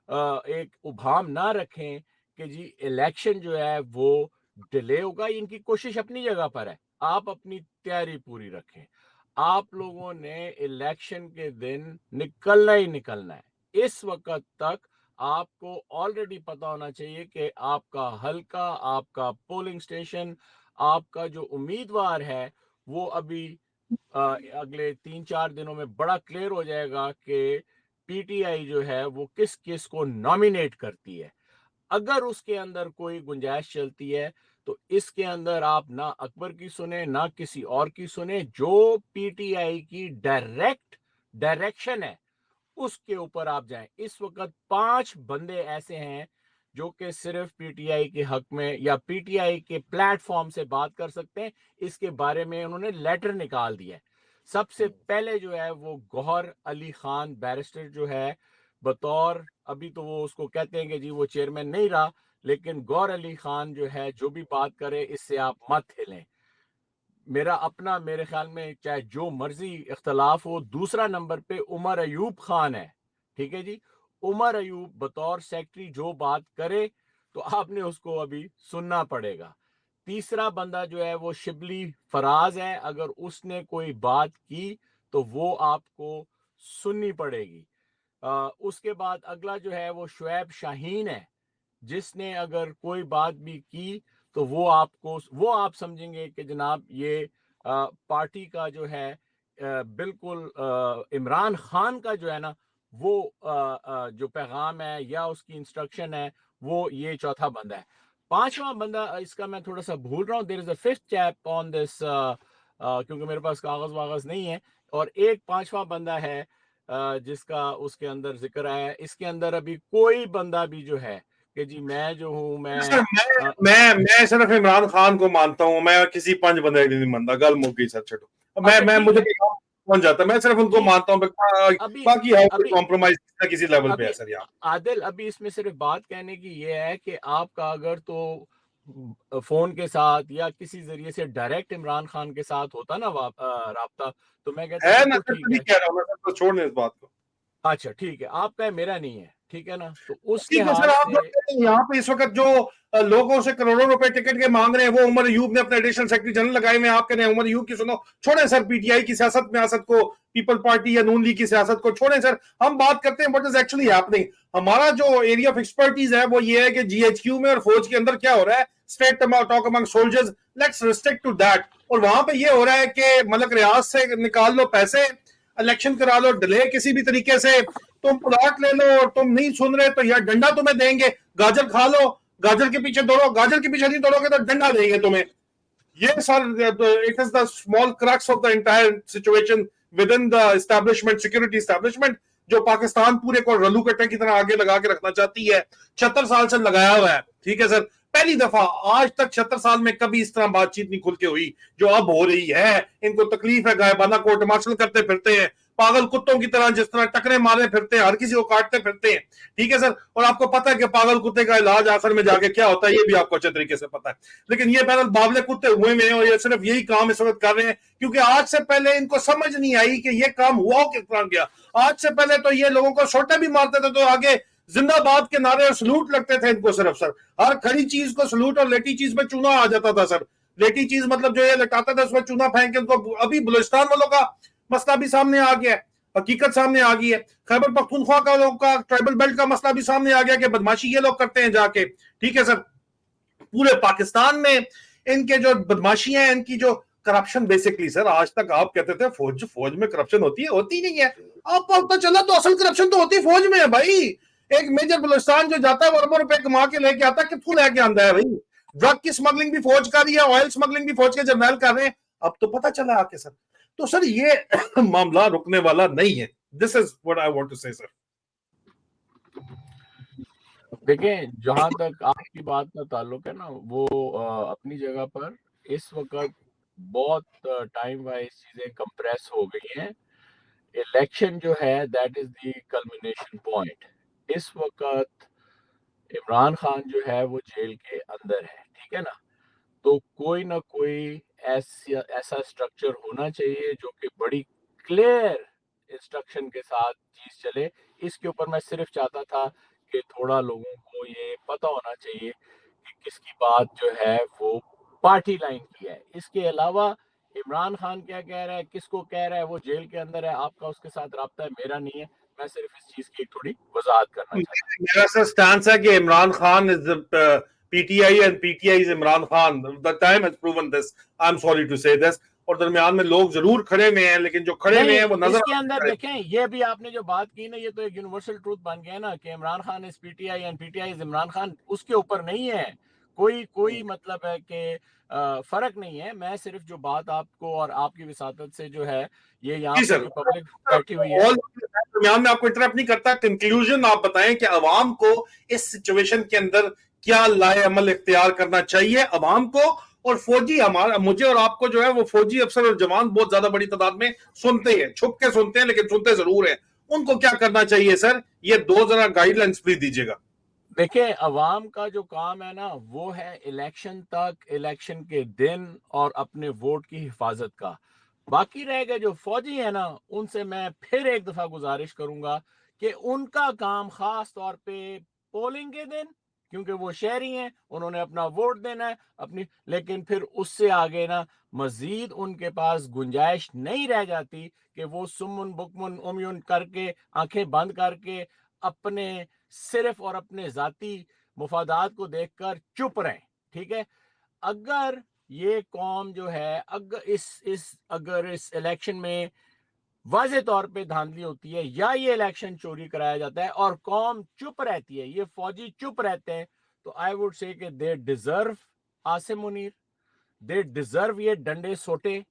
एक उभाम ना रखें कि जी इलेक्शन जो है वो डिले होगा। इनकी कोशिश अपनी जगह पर है, आप अपनी तैयारी पूरी रखें। आप लोगों ने इलेक्शन के दिन निकलना ही निकलना है। इस वक्त तक आपको ऑलरेडी पता होना चाहिए कि आपका हल्का, आपका पोलिंग स्टेशन, आपका जो उम्मीदवार है वो अभी अगले 3-4 दिनों में बड़ा क्लियर हो जाएगा कि पीटीआई जो है वो किस किस को नॉमिनेट करती है। अगर उसके अंदर कोई गुंजाइश चलती है तो इसके अंदर आप ना अकबर की सुने ना किसी और की सुने। जो पीटीआई की डायरेक्शन है उसके ऊपर आप जाएं। इस वक्त 5 बंदे ऐसे हैं जो कि सिर्फ पीटीआई के हक में या पीटीआई के प्लेटफॉर्म से बात कर सकते हैं। इसके बारे में उन्होंने लेटर निकाल दिया है। सबसे पहले जो है वो गौहर अली खान बैरिस्टर जो है, बतौर, अभी तो वो उसको कहते हैं कि जी वो चेयरमैन नहीं रहा, लेकिन गौहर अली खान जो है जो भी बात करे इससे आप मत हिलें। मेरा अपना, मेरे ख्याल में चाहे जो मर्जी इख्तलाफ हो, दूसरा नंबर पे उमर अयूब खान है। ठीक है जी, उमर अयूब बतौर सेक्रेटरी जो बात करे तो आपने उसको अभी सुनना पड़ेगा। तीसरा बंदा जो है वो शिबली फराज है, अगर उसने कोई बात की तो वो आपको सुननी पड़ेगी। उसके बाद अगला जो है वो शुएब शाहीन है, जिसने अगर कोई बात भी की तो वो आप समझेंगे कि जनाब ये पार्टी का जो है बिल्कुल इमरान खान का जो है ना वो जो पैगाम है या उसकी इंस्ट्रक्शन है वो ये चौथा बंदा है। पांचवा बंदा, इसका मैं थोड़ा सा भूल रहा हूँ, there is a fifth chap on this, क्योंकि मेरे पास कागज वागज नहीं है। और एक पांचवा बंदा है जिसका उसके अंदर जिक्र आया है। इसके अंदर अभी कोई बंदा भी जो है कि जी मैं जो हूं सर मैं मैं सिर्फ इमरान खान को मानता हूं, मैं किसी पंच बंदे को नहीं मानता। गल मुक गई सर, छोड़ो। अच्छा मैं ठीक मुझे है, पहुंच जाता, मैं सिर्फ उनको ठीक। मानता हूं। अभी बाकी है अभी कॉम्प्रोमाइज किसी लेवल पे अभी है सर यहाँ। आदिल, अभी इसमें सिर्फ बात कहने की ये है कि आपका अगर तो फोन के साथ या किसी जरिए से डायरेक्ट इमरान खान के साथ होता ना राब्ता, तो मैं कहता है ना बिल्कुल सर, ठीक तभी है। कह रहा हूँ मैं सर, तो छोड़ने इस बात को। अच्छा ठीक है, आपका है मेरा नहीं है, ठीक है ना, तो उस ठीक है सर, लिहाज आप से यहाँ पे इस वक्त जो लोगों से करोड़ों रुपए टिकट के मांग रहे हैं, वो उमर अयूब ने अपने एडिशनल सेक्रेटरी जनरल लगाए हुए हैं। आप कह रहे हैं उमर अयूब की सुनो। छोड़े सर पीटीआई की सियासत में आसत को, पीपल पार्टी या नून लीग की सियासत को छोड़े सर। हम बात करते हैं व्हाट इज एक्चुअली हैपनिंग। हमारा जो एरिया ऑफ एक्सपर्टीज है वो ये है कि जीएचक्यू में और फौज के अंदर क्या हो रहा है, state talk among soldiers, let's restrict to that. और वहां पे ये हो रहा है कि मलक रियाज से निकाल लो पैसे, इलेक्शन करा लो डिले किसी भी तरीके से, तुम प्लॉट ले लो, और तुम नहीं सुन रहे तो यार डंडा तुम्हें देंगे। गाजर खा लो, गाजर के पीछे दौड़ो, गाजर के पीछे नहीं दौड़ोगे तो डंडा देंगे तुम्हें। ये sir it is the small crux of the entire situation with in the establishment, security establishment, जो पाकिस्तान पूरे को रल्लू कट्टे की तरह आगे लगा के रखना चाहती है। 76 साल से लगाया हुआ है, ठीक है सर। पहली दफा आज तक 76 साल में कभी इस तरह बातचीत नहीं खुल के हुई जो अब हो रही है। इनको तकलीफ है, गायबाना कोर्ट मार्शल करते फिरते हैं, पागल कुत्तों की तरह जिस तरह टकरे मारे फिरते हैं, हर किसी को काटते फिरते हैं, ठीक है सर। और आपको पता है कि पागल कुत्ते का इलाज आखिर में जाके क्या होता है, ये भी आपको अच्छे तरीके से पता है। लेकिन ये पैनल बावले कुत्ते हुए में और ये सिर्फ यही काम इस वक्त कर रहे हैं क्योंकि आज से पहले इनको समझ नहीं आई कि ये काम हुआ किस तरह गया। आज से पहले तो ये लोगों को छोटे भी मारते थे तो आगे जिंदाबाद के नारे और सलूट लगते थे इनको सिर्फ सर। हर खड़ी चीज को सलूट, और लेटी चीज में चूना आ जाता था सर। लेटी चीज मतलब जो ये लटाता था उसमें चूना फेंक के उनको। अभी बलूचिस्तान वालों का मसला भी सामने आ गया है, हकीकत सामने आ गई है। खैबर पख्तूनख्वा का लोगों का ट्राइबल बेल्ट का मसला भी सामने आ गया कि बदमाशी ये लोग करते हैं जाके, ठीक है सर। पूरे पाकिस्तान में इनके जो बदमाशी है, इनकी जो करप्शन, बेसिकली सर आज तक आप कहते थे फौज में करप्शन होती है, होती नहीं है। आपको पता चला तो असल करप्शन तो होती फौज में है भाई। एक मेजर बलूचिस्तान जो जाता है अरबों रुपए कमा के लेके आता है, कितों लेके आंदा है भाई। ड्रग की स्मगलिंग भी फौज कर रही है, ऑयल स्मगलिंग भी फौज के जर्नल कर रहे हैं। अब तो पता चला आके सर। तो सर ये मामला रुकने वाला नहीं है। This is what I want to say sir. देखें, जहां तक आपकी बात का ताल्लुक है ना, वो अपनी जगह पर इस वक्त बहुत टाइम वाइज चीजें कंप्रेस हो गई हैं। इलेक्शन जो है that is the culmination point. इस वक्त इमरान खान जो है वो जेल के अंदर है, ठीक है ना। तो कोई ना कोई ऐसा स्ट्रक्चर होना चाहिए जो कि बड़ी क्लियर इंस्ट्रक्शन के साथ चीज चले। इसके ऊपर मैं सिर्फ चाहता था कि थोड़ा लोगों को ये पता होना चाहिए कि किसकी बात जो है वो पार्टी लाइन की है। इसके अलावा इमरान खान क्या कह रहा है, किसको कह रहा है, वो जेल के अंदर है, आपका उसके साथ राब्ता है, मेरा नहीं है। मैं सिर्फ इस चीज की एक थोड़ी वजाहत करना चाहता हूँ। मेरा सर स्टैंस है कि Imran Khan is PTI and PTI is Imran Khan. The time has proven this, I am sorry to say this. और दरमियान में लोग जरूर खड़े हुए हैं, लेकिन जो खड़े हुए नहीं, हैं वो नजर इसके अंदर आते हैं। देखें, ये भी आपने जो बात की ना, ये तो एक यूनिवर्सल ट्रूथ बन गया ना कि Imran Khan is PTI and PTI is Imran Khan. उसके ऊपर नहीं है कोई मतलब है कि फर्क नहीं है। मैं सिर्फ जो बात आपको और आपकी विसातत से जो है, ये यहाँ जी पे सर, जो पब्लिक बैठी हुई है। ऑल दरमियान में आपको इंटरप्ट नहीं करता। कंक्लूजन आप बताएं कि अवाम को इस सिचुएशन के अंदर क्या लाए अमल इख्तियार करना चाहिए, अवाम को। और फौजी, हमारा मुझे और आपको जो है वो फौजी अफसर और जवान बहुत ज्यादा बड़ी तादाद में सुनते हैं, छुप के सुनते हैं, लेकिन सुनते जरूर हैं। उनको क्या करना चाहिए सर, ये दो जरा गाइडलाइंस प्लीज दीजिएगा। देखिए, अवाम का जो काम है ना, वो है इलेक्शन तक, इलेक्शन के दिन और अपने वोट की हिफाजत का। बाकी रह गए जो फौजी है ना, उनसे मैं फिर एक दफा गुजारिश करूंगा कि उनका काम खास तौर पे पोलिंग के दिन, क्योंकि वो शहरी हैं, उन्होंने अपना वोट देना है अपनी। लेकिन फिर उससे आगे ना मजीद उनके पास गुंजाइश नहीं रह जाती कि वो सुमुन बुकमुन उमयुन करके, आंखें बंद करके, अपने सिर्फ और अपने जाती मुफादात को देखकर चुप रहें। ठीक है, अगर ये कौम जो है, अगर इस इलेक्शन में वाज़े तौर पे धांधली होती है या ये इलेक्शन चोरी कराया जाता है और कौम चुप रहती है, ये फौजी चुप रहते हैं, तो आई वुड से कि they deserve Asim Munir, they deserve ये डंडे सोटे।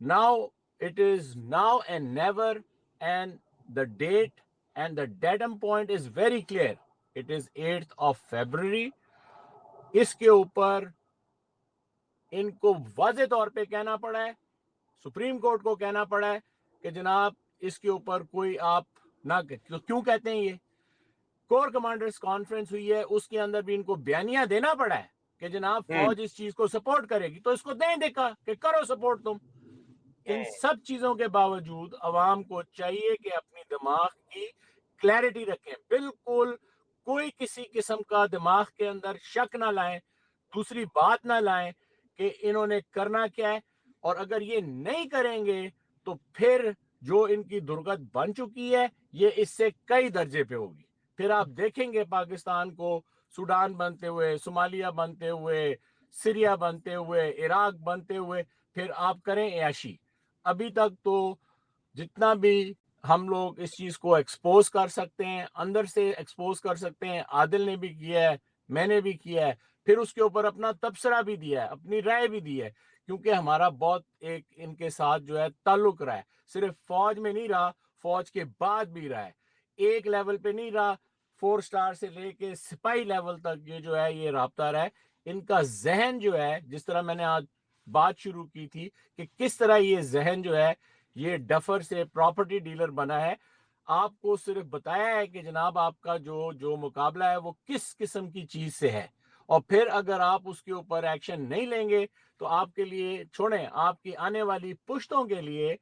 Now it is now and never, and the date and the datum point is very clear. It is 8th of February. इसके ऊपर इनको वाज़े तौर पे कहना पड़ा है, सुप्रीम कोर्ट को कहना पड़ा है कि जनाब इसके ऊपर कोई आप ना, क्यों कहते हैं ये, कोर कमांडर्स कॉन्फ्रेंस हुई है, उसके अंदर भी इनको बयानिया देना पड़ा है कि जनाब फौज इस चीज को सपोर्ट करेगी, तो इसको दें देखा कि करो सपोर्ट तुम। इन सब चीजों के बावजूद अवाम को चाहिए कि अपनी दिमाग की क्लैरिटी रखें, बिल्कुल कोई किसी किस्म का दिमाग के अंदर शक ना लाएं, दूसरी बात ना लाएं कि इन्होंने करना क्या है। और अगर ये नहीं करेंगे तो फिर जो इनकी दुर्गत बन चुकी है, ये इससे कई दर्जे पे होगी। फिर आप देखेंगे पाकिस्तान को सूडान बनते हुए, सोमालिया बनते हुए, सीरिया बनते हुए, इराक बनते हुए, फिर आप करें ऐशी। अभी तक तो जितना भी हम लोग इस चीज को एक्सपोज कर सकते हैं, अंदर से एक्सपोज कर सकते हैं, आदिल ने भी किया है, मैंने भी किया है, फिर उसके ऊपर अपना तबसरा भी दिया है, अपनी राय भी दी है, क्योंकि हमारा बहुत एक इनके साथ जो है ताल्लुक रहा है, सिर्फ फौज में नहीं रहा, फौज के बाद भी रहा है, एक लेवल पे नहीं रहा, 4 स्टार से लेके सिपाही लेवल तक ये जो है ये राब्ता रहा है। इनका जहन जो है, जिस तरह मैंने आज बात शुरू की थी कि किस तरह ये जहन जो है ये डफर से प्रॉपर्टी डीलर बना है, आपको सिर्फ बताया है कि जनाब आपका जो जो मुकाबला है वो किस किस्म की चीज से है, और फिर अगर आप उसके ऊपर एक्शन नहीं लेंगे तो आपके लिए छोड़ें, आपकी आने वाली पुश्तों के लिए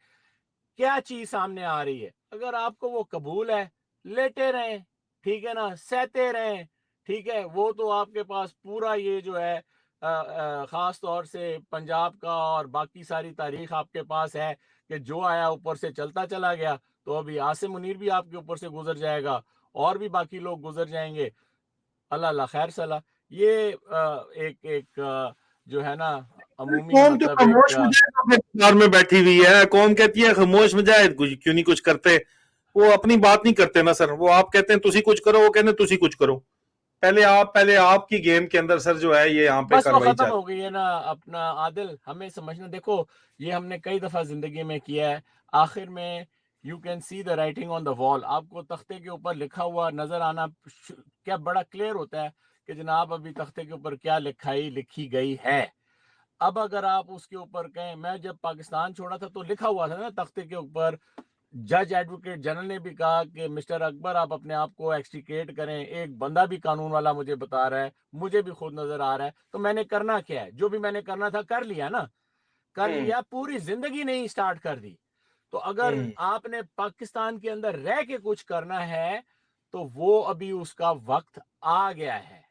क्या चीज सामने आ रही है। अगर आपको वो कबूल है, लेटे रहें, ठीक है ना, सहते रहें, ठीक है। वो तो आपके पास पूरा ये जो है खास तौर से पंजाब का और बाकी सारी तारीख आपके पास है कि जो आया ऊपर से चलता चला गया। तो अभी आसिम मुनीर भी आपके ऊपर से गुजर जाएगा और भी बाकी लोग गुजर जाएंगे। अल्लाह ला खैर सला। ये एक एक जो है ना अमूमी कौम तो मतलब खामोश एक मुजाहिद अपने दरबार में बैठी हुई है। कौम कहती है खामोश मुजाहिद क्यों नहीं कुछ करते। वो अपनी बात नहीं करते ना सर। वो आप कहते हैं तुसी कुछ करो, वो कहते हैं तुसी कुछ करो। पहले आपकी गेम के अंदर सर जो है ये यहाँ पे बस वो कार्रवाई खत्म चालू। हो गई है ना अपना आदिल। हमें समझना, देखो ये हमने कई दफा जिंदगी में किया है, आखिर में you can see the writing on the wall, आपको तख्ते के ऊपर लिखा हुआ नजर आना क्या बड़ा क्लियर होता है कि जनाब अभी तख्ते के ऊपर क्या लिखी गई है। अब अगर आप उसके ऊपर कहें, मैं जब पाकिस्तान छोड़ा था तो लिखा हुआ था ना तख्ते के ऊपर, जज एडवोकेट जनरल ने भी कहा कि मिस्टर अकबर आप अपने आप को एक्सट्रिकेट करें, एक बंदा भी कानून वाला मुझे बता रहा है, मुझे भी खुद नजर आ रहा है, तो मैंने करना क्या है, जो भी मैंने करना था कर लिया ना, कर लिया, पूरी जिंदगी नहीं स्टार्ट कर दी। तो अगर आपने पाकिस्तान के अंदर रह के कुछ करना है तो वो अभी उसका वक्त आ गया है।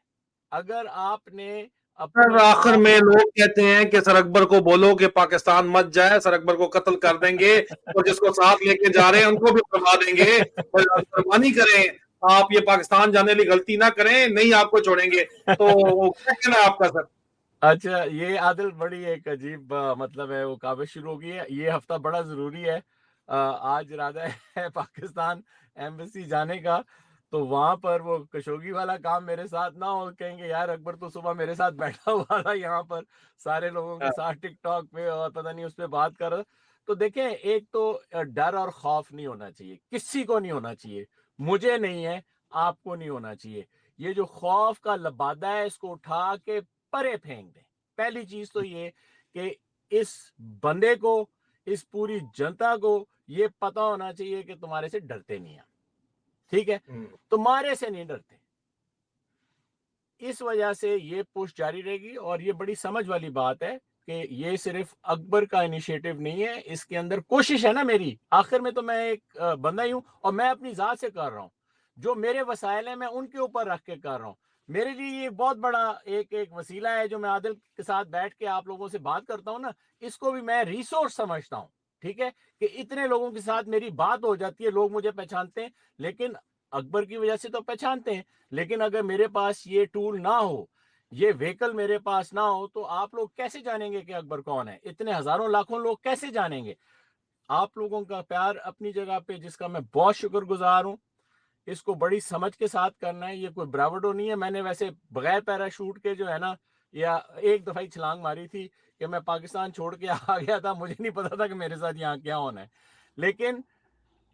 अगर आपने सर अपने आखिर आप में लोग कहते हैं कि सर अकबर को बोलो कि पाकिस्तान मत जाए, सर अकबर को कत्ल कर देंगे और जिसको साथ लेके जा रहे हैं उनको भी फरमा देंगे, मेहरबानी करें आप ये पाकिस्तान जाने वाली गलती ना करें, नहीं आपको छोड़ेंगे। तो क्या कहना है आपका सर? अच्छा, ये आदिल बड़ी एक अजीब मतलब है, वो काबिश शुरू हो गई है, ये हफ्ता बड़ा जरूरी है। आज इरादा है पाकिस्तान एम्बेसी जाने का, तो वहां पर वो कशोगी वाला काम मेरे साथ ना हो, कहेंगे यार अकबर तो सुबह मेरे साथ बैठा हुआ था यहाँ पर सारे लोगों के साथ टिकटॉक पे और पता नहीं उस पर बात कर रहा। तो देखें, एक तो डर और खौफ नहीं होना चाहिए, किसी को नहीं होना चाहिए, मुझे नहीं है, आपको नहीं होना चाहिए। ये जो खौफ का लबादा है इसको उठा के परे फेंक दें। पहली चीज तो ये कि इस बंदे को, इस पूरी जनता को ये पता होना चाहिए कि तुम्हारे से डरते नहीं है, ठीक है, तुम्हारे से नहीं डरते। इस वजह से ये पुश जारी रहेगी और ये बड़ी समझ वाली बात है कि ये सिर्फ अकबर का इनिशिएटिव नहीं है, इसके अंदर कोशिश है ना मेरी, आखिर में तो मैं एक बंदा ही हूं और मैं अपनी जात से कर रहा हूं, जो मेरे वसाइल है मैं उनके ऊपर रख के कर रहा हूं। मेरे लिए ये बहुत बड़ा एक वसीला है जो मैं आदिल के साथ बैठ के आप लोगों से बात करता हूं ना, इसको भी मैं रिसोर्स समझता हूं, ठीक है, कि इतने लोगों के साथ मेरी बात हो जाती है, लोग मुझे पहचानते हैं, लेकिन अकबर की वजह से तो पहचानते हैं, लेकिन अगर मेरे पास ये टूल ना हो, ये व्हीकल मेरे पास ना हो, तो आप लोग कैसे जानेंगे कि अकबर कौन है, इतने हजारों लाखों लोग कैसे जानेंगे। आप लोगों का प्यार अपनी जगह पे, जिसका मैं बहुत शुक्रगुजार हूं, इसको बड़ी समझ के साथ करना है, ये कोई ब्रावडो नहीं है। मैंने वैसे बगैर पैराशूट के जो है ना, या एक दफा ही छलांग मारी थी कि मैं पाकिस्तान छोड़ के आ गया था, मुझे नहीं पता था कि मेरे साथ यहाँ क्या होना है, लेकिन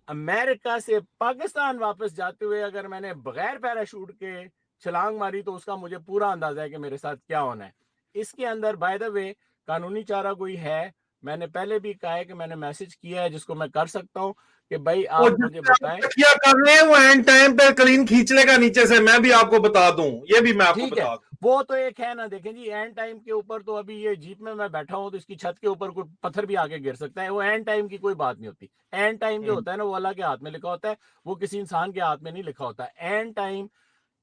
अमेरिका से पाकिस्तान वापस जाते हुए अगर मैंने बगैर पैराशूट के छलांग मारी तो उसका मुझे पूरा अंदाजा है कि मेरे साथ क्या होना है। इसके अंदर बाय द वे कानूनी चारा कोई है, मैंने पहले भी कहा है कि मैंने मैसेज किया है जिसको मैं कर सकता हूँ कि भाई वो आप मुझे जिससे आप बताएं। तकिया कर रहे हैं वो एंड टाइम पे क्लीन खींच लेगा नीचे से, मैं भी आपको बता दूं, ये भी मैं आपको ठीक है, बता दूं। वो तो एक है ना, देखें जी एंड टाइम के ऊपर तो अभी ये जीप में मैं बैठा हूं तो इसकी छत के ऊपर कोई पत्थर भी आके गिर सकता है, वो एंड टाइम की कोई बात नहीं होती। एंड टाइम जो होता है ना वो अल्लाह के हाथ में लिखा होता है, वो किसी इंसान के हाथ में नहीं लिखा होता। एंड टाइम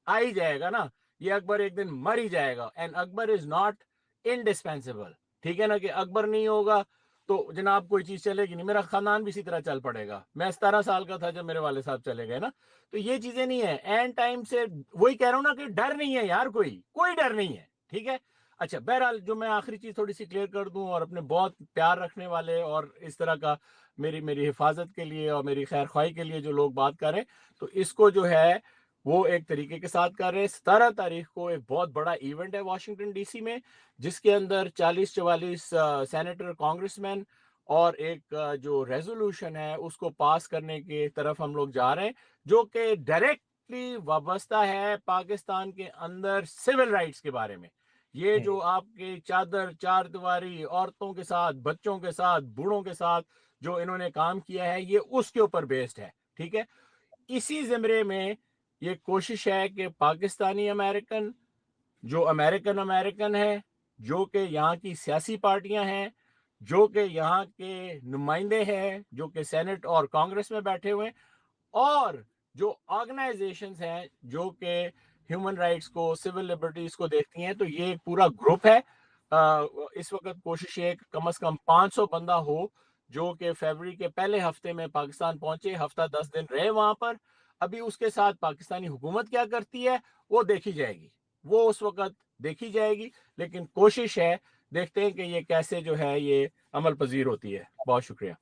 आ ही जाएगा ना, ये अकबर एक दिन मर ही जाएगा, and Akbar is not indispensable, ठीक है ना, कि अकबर नहीं होगा तो जनाब कोई चीज चलेगी नहीं, मेरा खानदान भी इसी तरह चल पड़ेगा। मैं 17 साल का था जब मेरे वाले साहब चले गए ना, तो ये चीजें नहीं है एंड टाइम से। वही कह रहा हूं ना कि डर नहीं है यार, कोई डर नहीं है, ठीक है। अच्छा, बहरहाल जो मैं आखिरी चीज थोड़ी सी क्लियर कर दूं, और अपने बहुत प्यार रखने वाले और इस तरह का मेरी मेरी हिफाजत के लिए और मेरी खैर ख्वाही के लिए जो लोग बात कर रहे हैं, तो इसको जो है वो एक तरीके के साथ कर रहे हैं। 17 तारीख को एक बहुत बड़ा इवेंट है वाशिंगटन डीसी में, जिसके अंदर 40-44 सेनेटर, कांग्रेसमैन और एक जो रेजोल्यूशन है उसको पास करने की तरफ हम लोग जा रहे हैं, जो कि डायरेक्टली वाबस्ता है पाकिस्तान के अंदर सिविल राइट्स के बारे में। ये जो आपके चादर चार दीवारी, औरतों के साथ, बच्चों के साथ, बूढ़ों के साथ जो इन्होंने काम किया है, ये उसके ऊपर बेस्ड है, ठीक है। इसी जिमरे में ये कोशिश है कि पाकिस्तानी अमेरिकन, जो अमेरिकन अमेरिकन है, जो कि यहाँ की सियासी पार्टियां हैं, जो कि यहाँ के नुमाइंदे हैं, जो कि सेनेट और कांग्रेस में बैठे हुए हैं, और जो ऑर्गेनाइजेशंस हैं जो कि ह्यूमन राइट्स को, सिविल लिबर्टीज को देखती हैं, तो ये एक पूरा ग्रुप है। इस वक्त कोशिश है कि कम से कम 500 बंदा हो जो कि फरवरी के पहले हफ्ते में पाकिस्तान पहुंचे, हफ्ता 10 दिन रहे वहां पर। अभी उसके साथ पाकिस्तानी हुकूमत क्या करती है वो देखी जाएगी, वो उस वक्त देखी जाएगी, लेकिन कोशिश है, देखते हैं कि ये कैसे जो है ये अमल पजीर होती है। बहुत शुक्रिया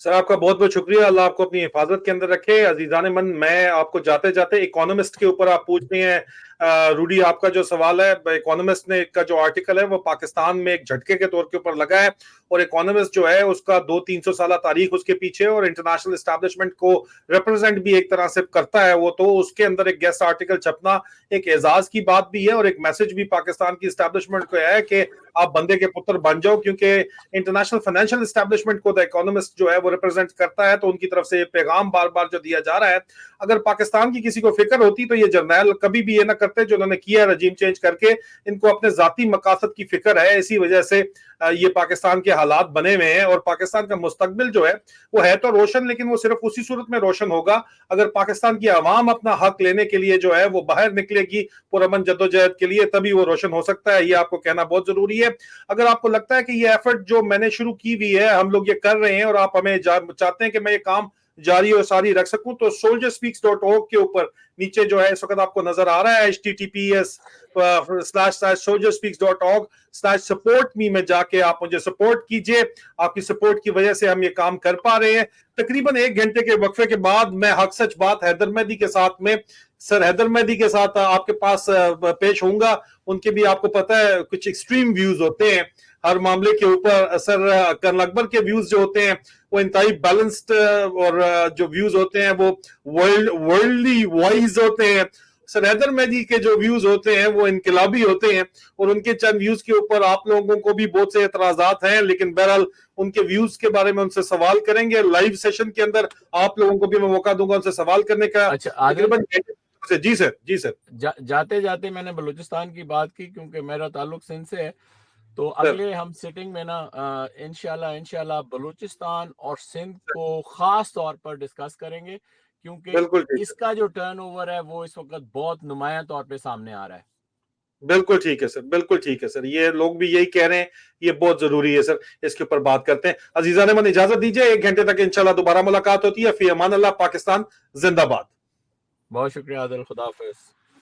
सर आपका बहुत बहुत शुक्रिया, अल्लाह आपको अपनी हिफाजत के अंदर रखे। अजीजान मन, मैं आपको जाते जाते इकोनॉमिस्ट के ऊपर आप पूछ रहे हैं, रूडी, आपका जो सवाल है, इकोनॉमिस्ट ने का जो आर्टिकल है वो पाकिस्तान में एक झटके के तौर के ऊपर लगा है, और इकोनॉमिस्ट जो है उसका 200-300 साल तारीख उसके पीछे, और इंटरनेशनल एस्टैब्लिशमेंट को रिप्रेजेंट भी एक तरह से करता है वो, तो उसके अंदर एक गेस्ट आर्टिकल छपना एक एजाज की बात भी है, और एक मैसेज भी पाकिस्तान की एस्टैब्लिशमेंट को है कि आप बंदे के पुत्र बन जाओ, क्योंकि इंटरनेशनल फाइनेंशियल एस्टैब्लिशमेंट को द इकोनॉमिस्ट जो है वो रिप्रेजेंट करता है, तो उनकी तरफ से पैगाम बार बार जो दिया जा रहा है, अगर पाकिस्तान की किसी को फिक्र होती तो ये जर्नैल कभी भी ये ना करते जो उन्होंने किया रजीम चेंज करके। इनको अपने जाती मकासद की फिक्र है, इसी वजह से ये पाकिस्तान के हालात बने हुए हैं, और पाकिस्तान का मुस्तकबिल जो है वो है तो रोशन, लेकिन वो सिर्फ उसी सूरत में रोशन होगा अगर पाकिस्तान की आवाम अपना हक लेने के लिए जो है वो बाहर निकलेगी पुरअमन जद्दोजहद के लिए, तभी वो रोशन हो सकता है। ये आपको कहना बहुत जरूरी है। अगर आपको लगता है कि ये एफर्ट जो मैंने शुरू की हुई है, हम लोग ये कर रहे हैं, और आप हमें चाहते हैं कि मैं ये काम जारी और सारी रख सकूं, तो soldierspeaks.org के ऊपर नीचे जो है इस वक्त आपको नजर आ रहा है https://soldierspeaks.org/support me में जाके आप मुझे सपोर्ट कीजिए। आपकी सपोर्ट की वजह से हम ये काम कर पा रहे हैं। तकरीबन 1 घंटे के वक्फे के बाद मैं हक सच बात हैदर मेहदी के साथ में, सर हैदर मेहदी के साथ आपके पास पेश होऊंगा। उनके भी आपको पता है कुछ एक्सट्रीम व्यूज होते हैं हर मामले के ऊपर। सर कर्नल अकबर के व्यूज जो होते हैं वो इंतहाई बैलेंस्ड, और जो व्यूज होते हैं वो वर्ल्डली वाइज होते हैं। सर हैदर मेहदी के जो व्यूज होते हैं वो इनकलाबी होते हैं, और उनके चंद व्यूज के ऊपर आप लोगों को भी बहुत से एतराजात हैं, लेकिन बहरहाल उनके व्यूज के बारे में उनसे सवाल करेंगे लाइव सेशन के अंदर। आप लोगों को भी मैं मौका दूंगा उनसे सवाल करने का। अच्छा तकरीबन जी सर, जी सर। जाते जाते मैंने बलूचिस्तान की बात की क्योंकि मेरा ताल्लुक सिंध से है, तो अगले हम सिटिंग में ना इंशाल्लाह बलूचिस्तान और सिंध को खास तौर पर डिस्कस करेंगे, क्योंकि इसका जो टर्नओवर है वो इस वक्त बहुत नुमाया तौर पे सामने आ रहा है। बिल्कुल ठीक है सर, बिल्कुल ठीक है सर। ये लोग भी यही कह रहे हैं, ये बहुत जरूरी है सर, इसके ऊपर बात करते हैं। अजीजा ने मन इजाजत दीजिए, 1 घंटे तक इंशाल्लाह दोबारा मुलाकात होती है। फी अमान अल्लाह, पाकिस्तान जिंदाबाद। बहुत शुक्रिया आदिल, खुदा हाफिज।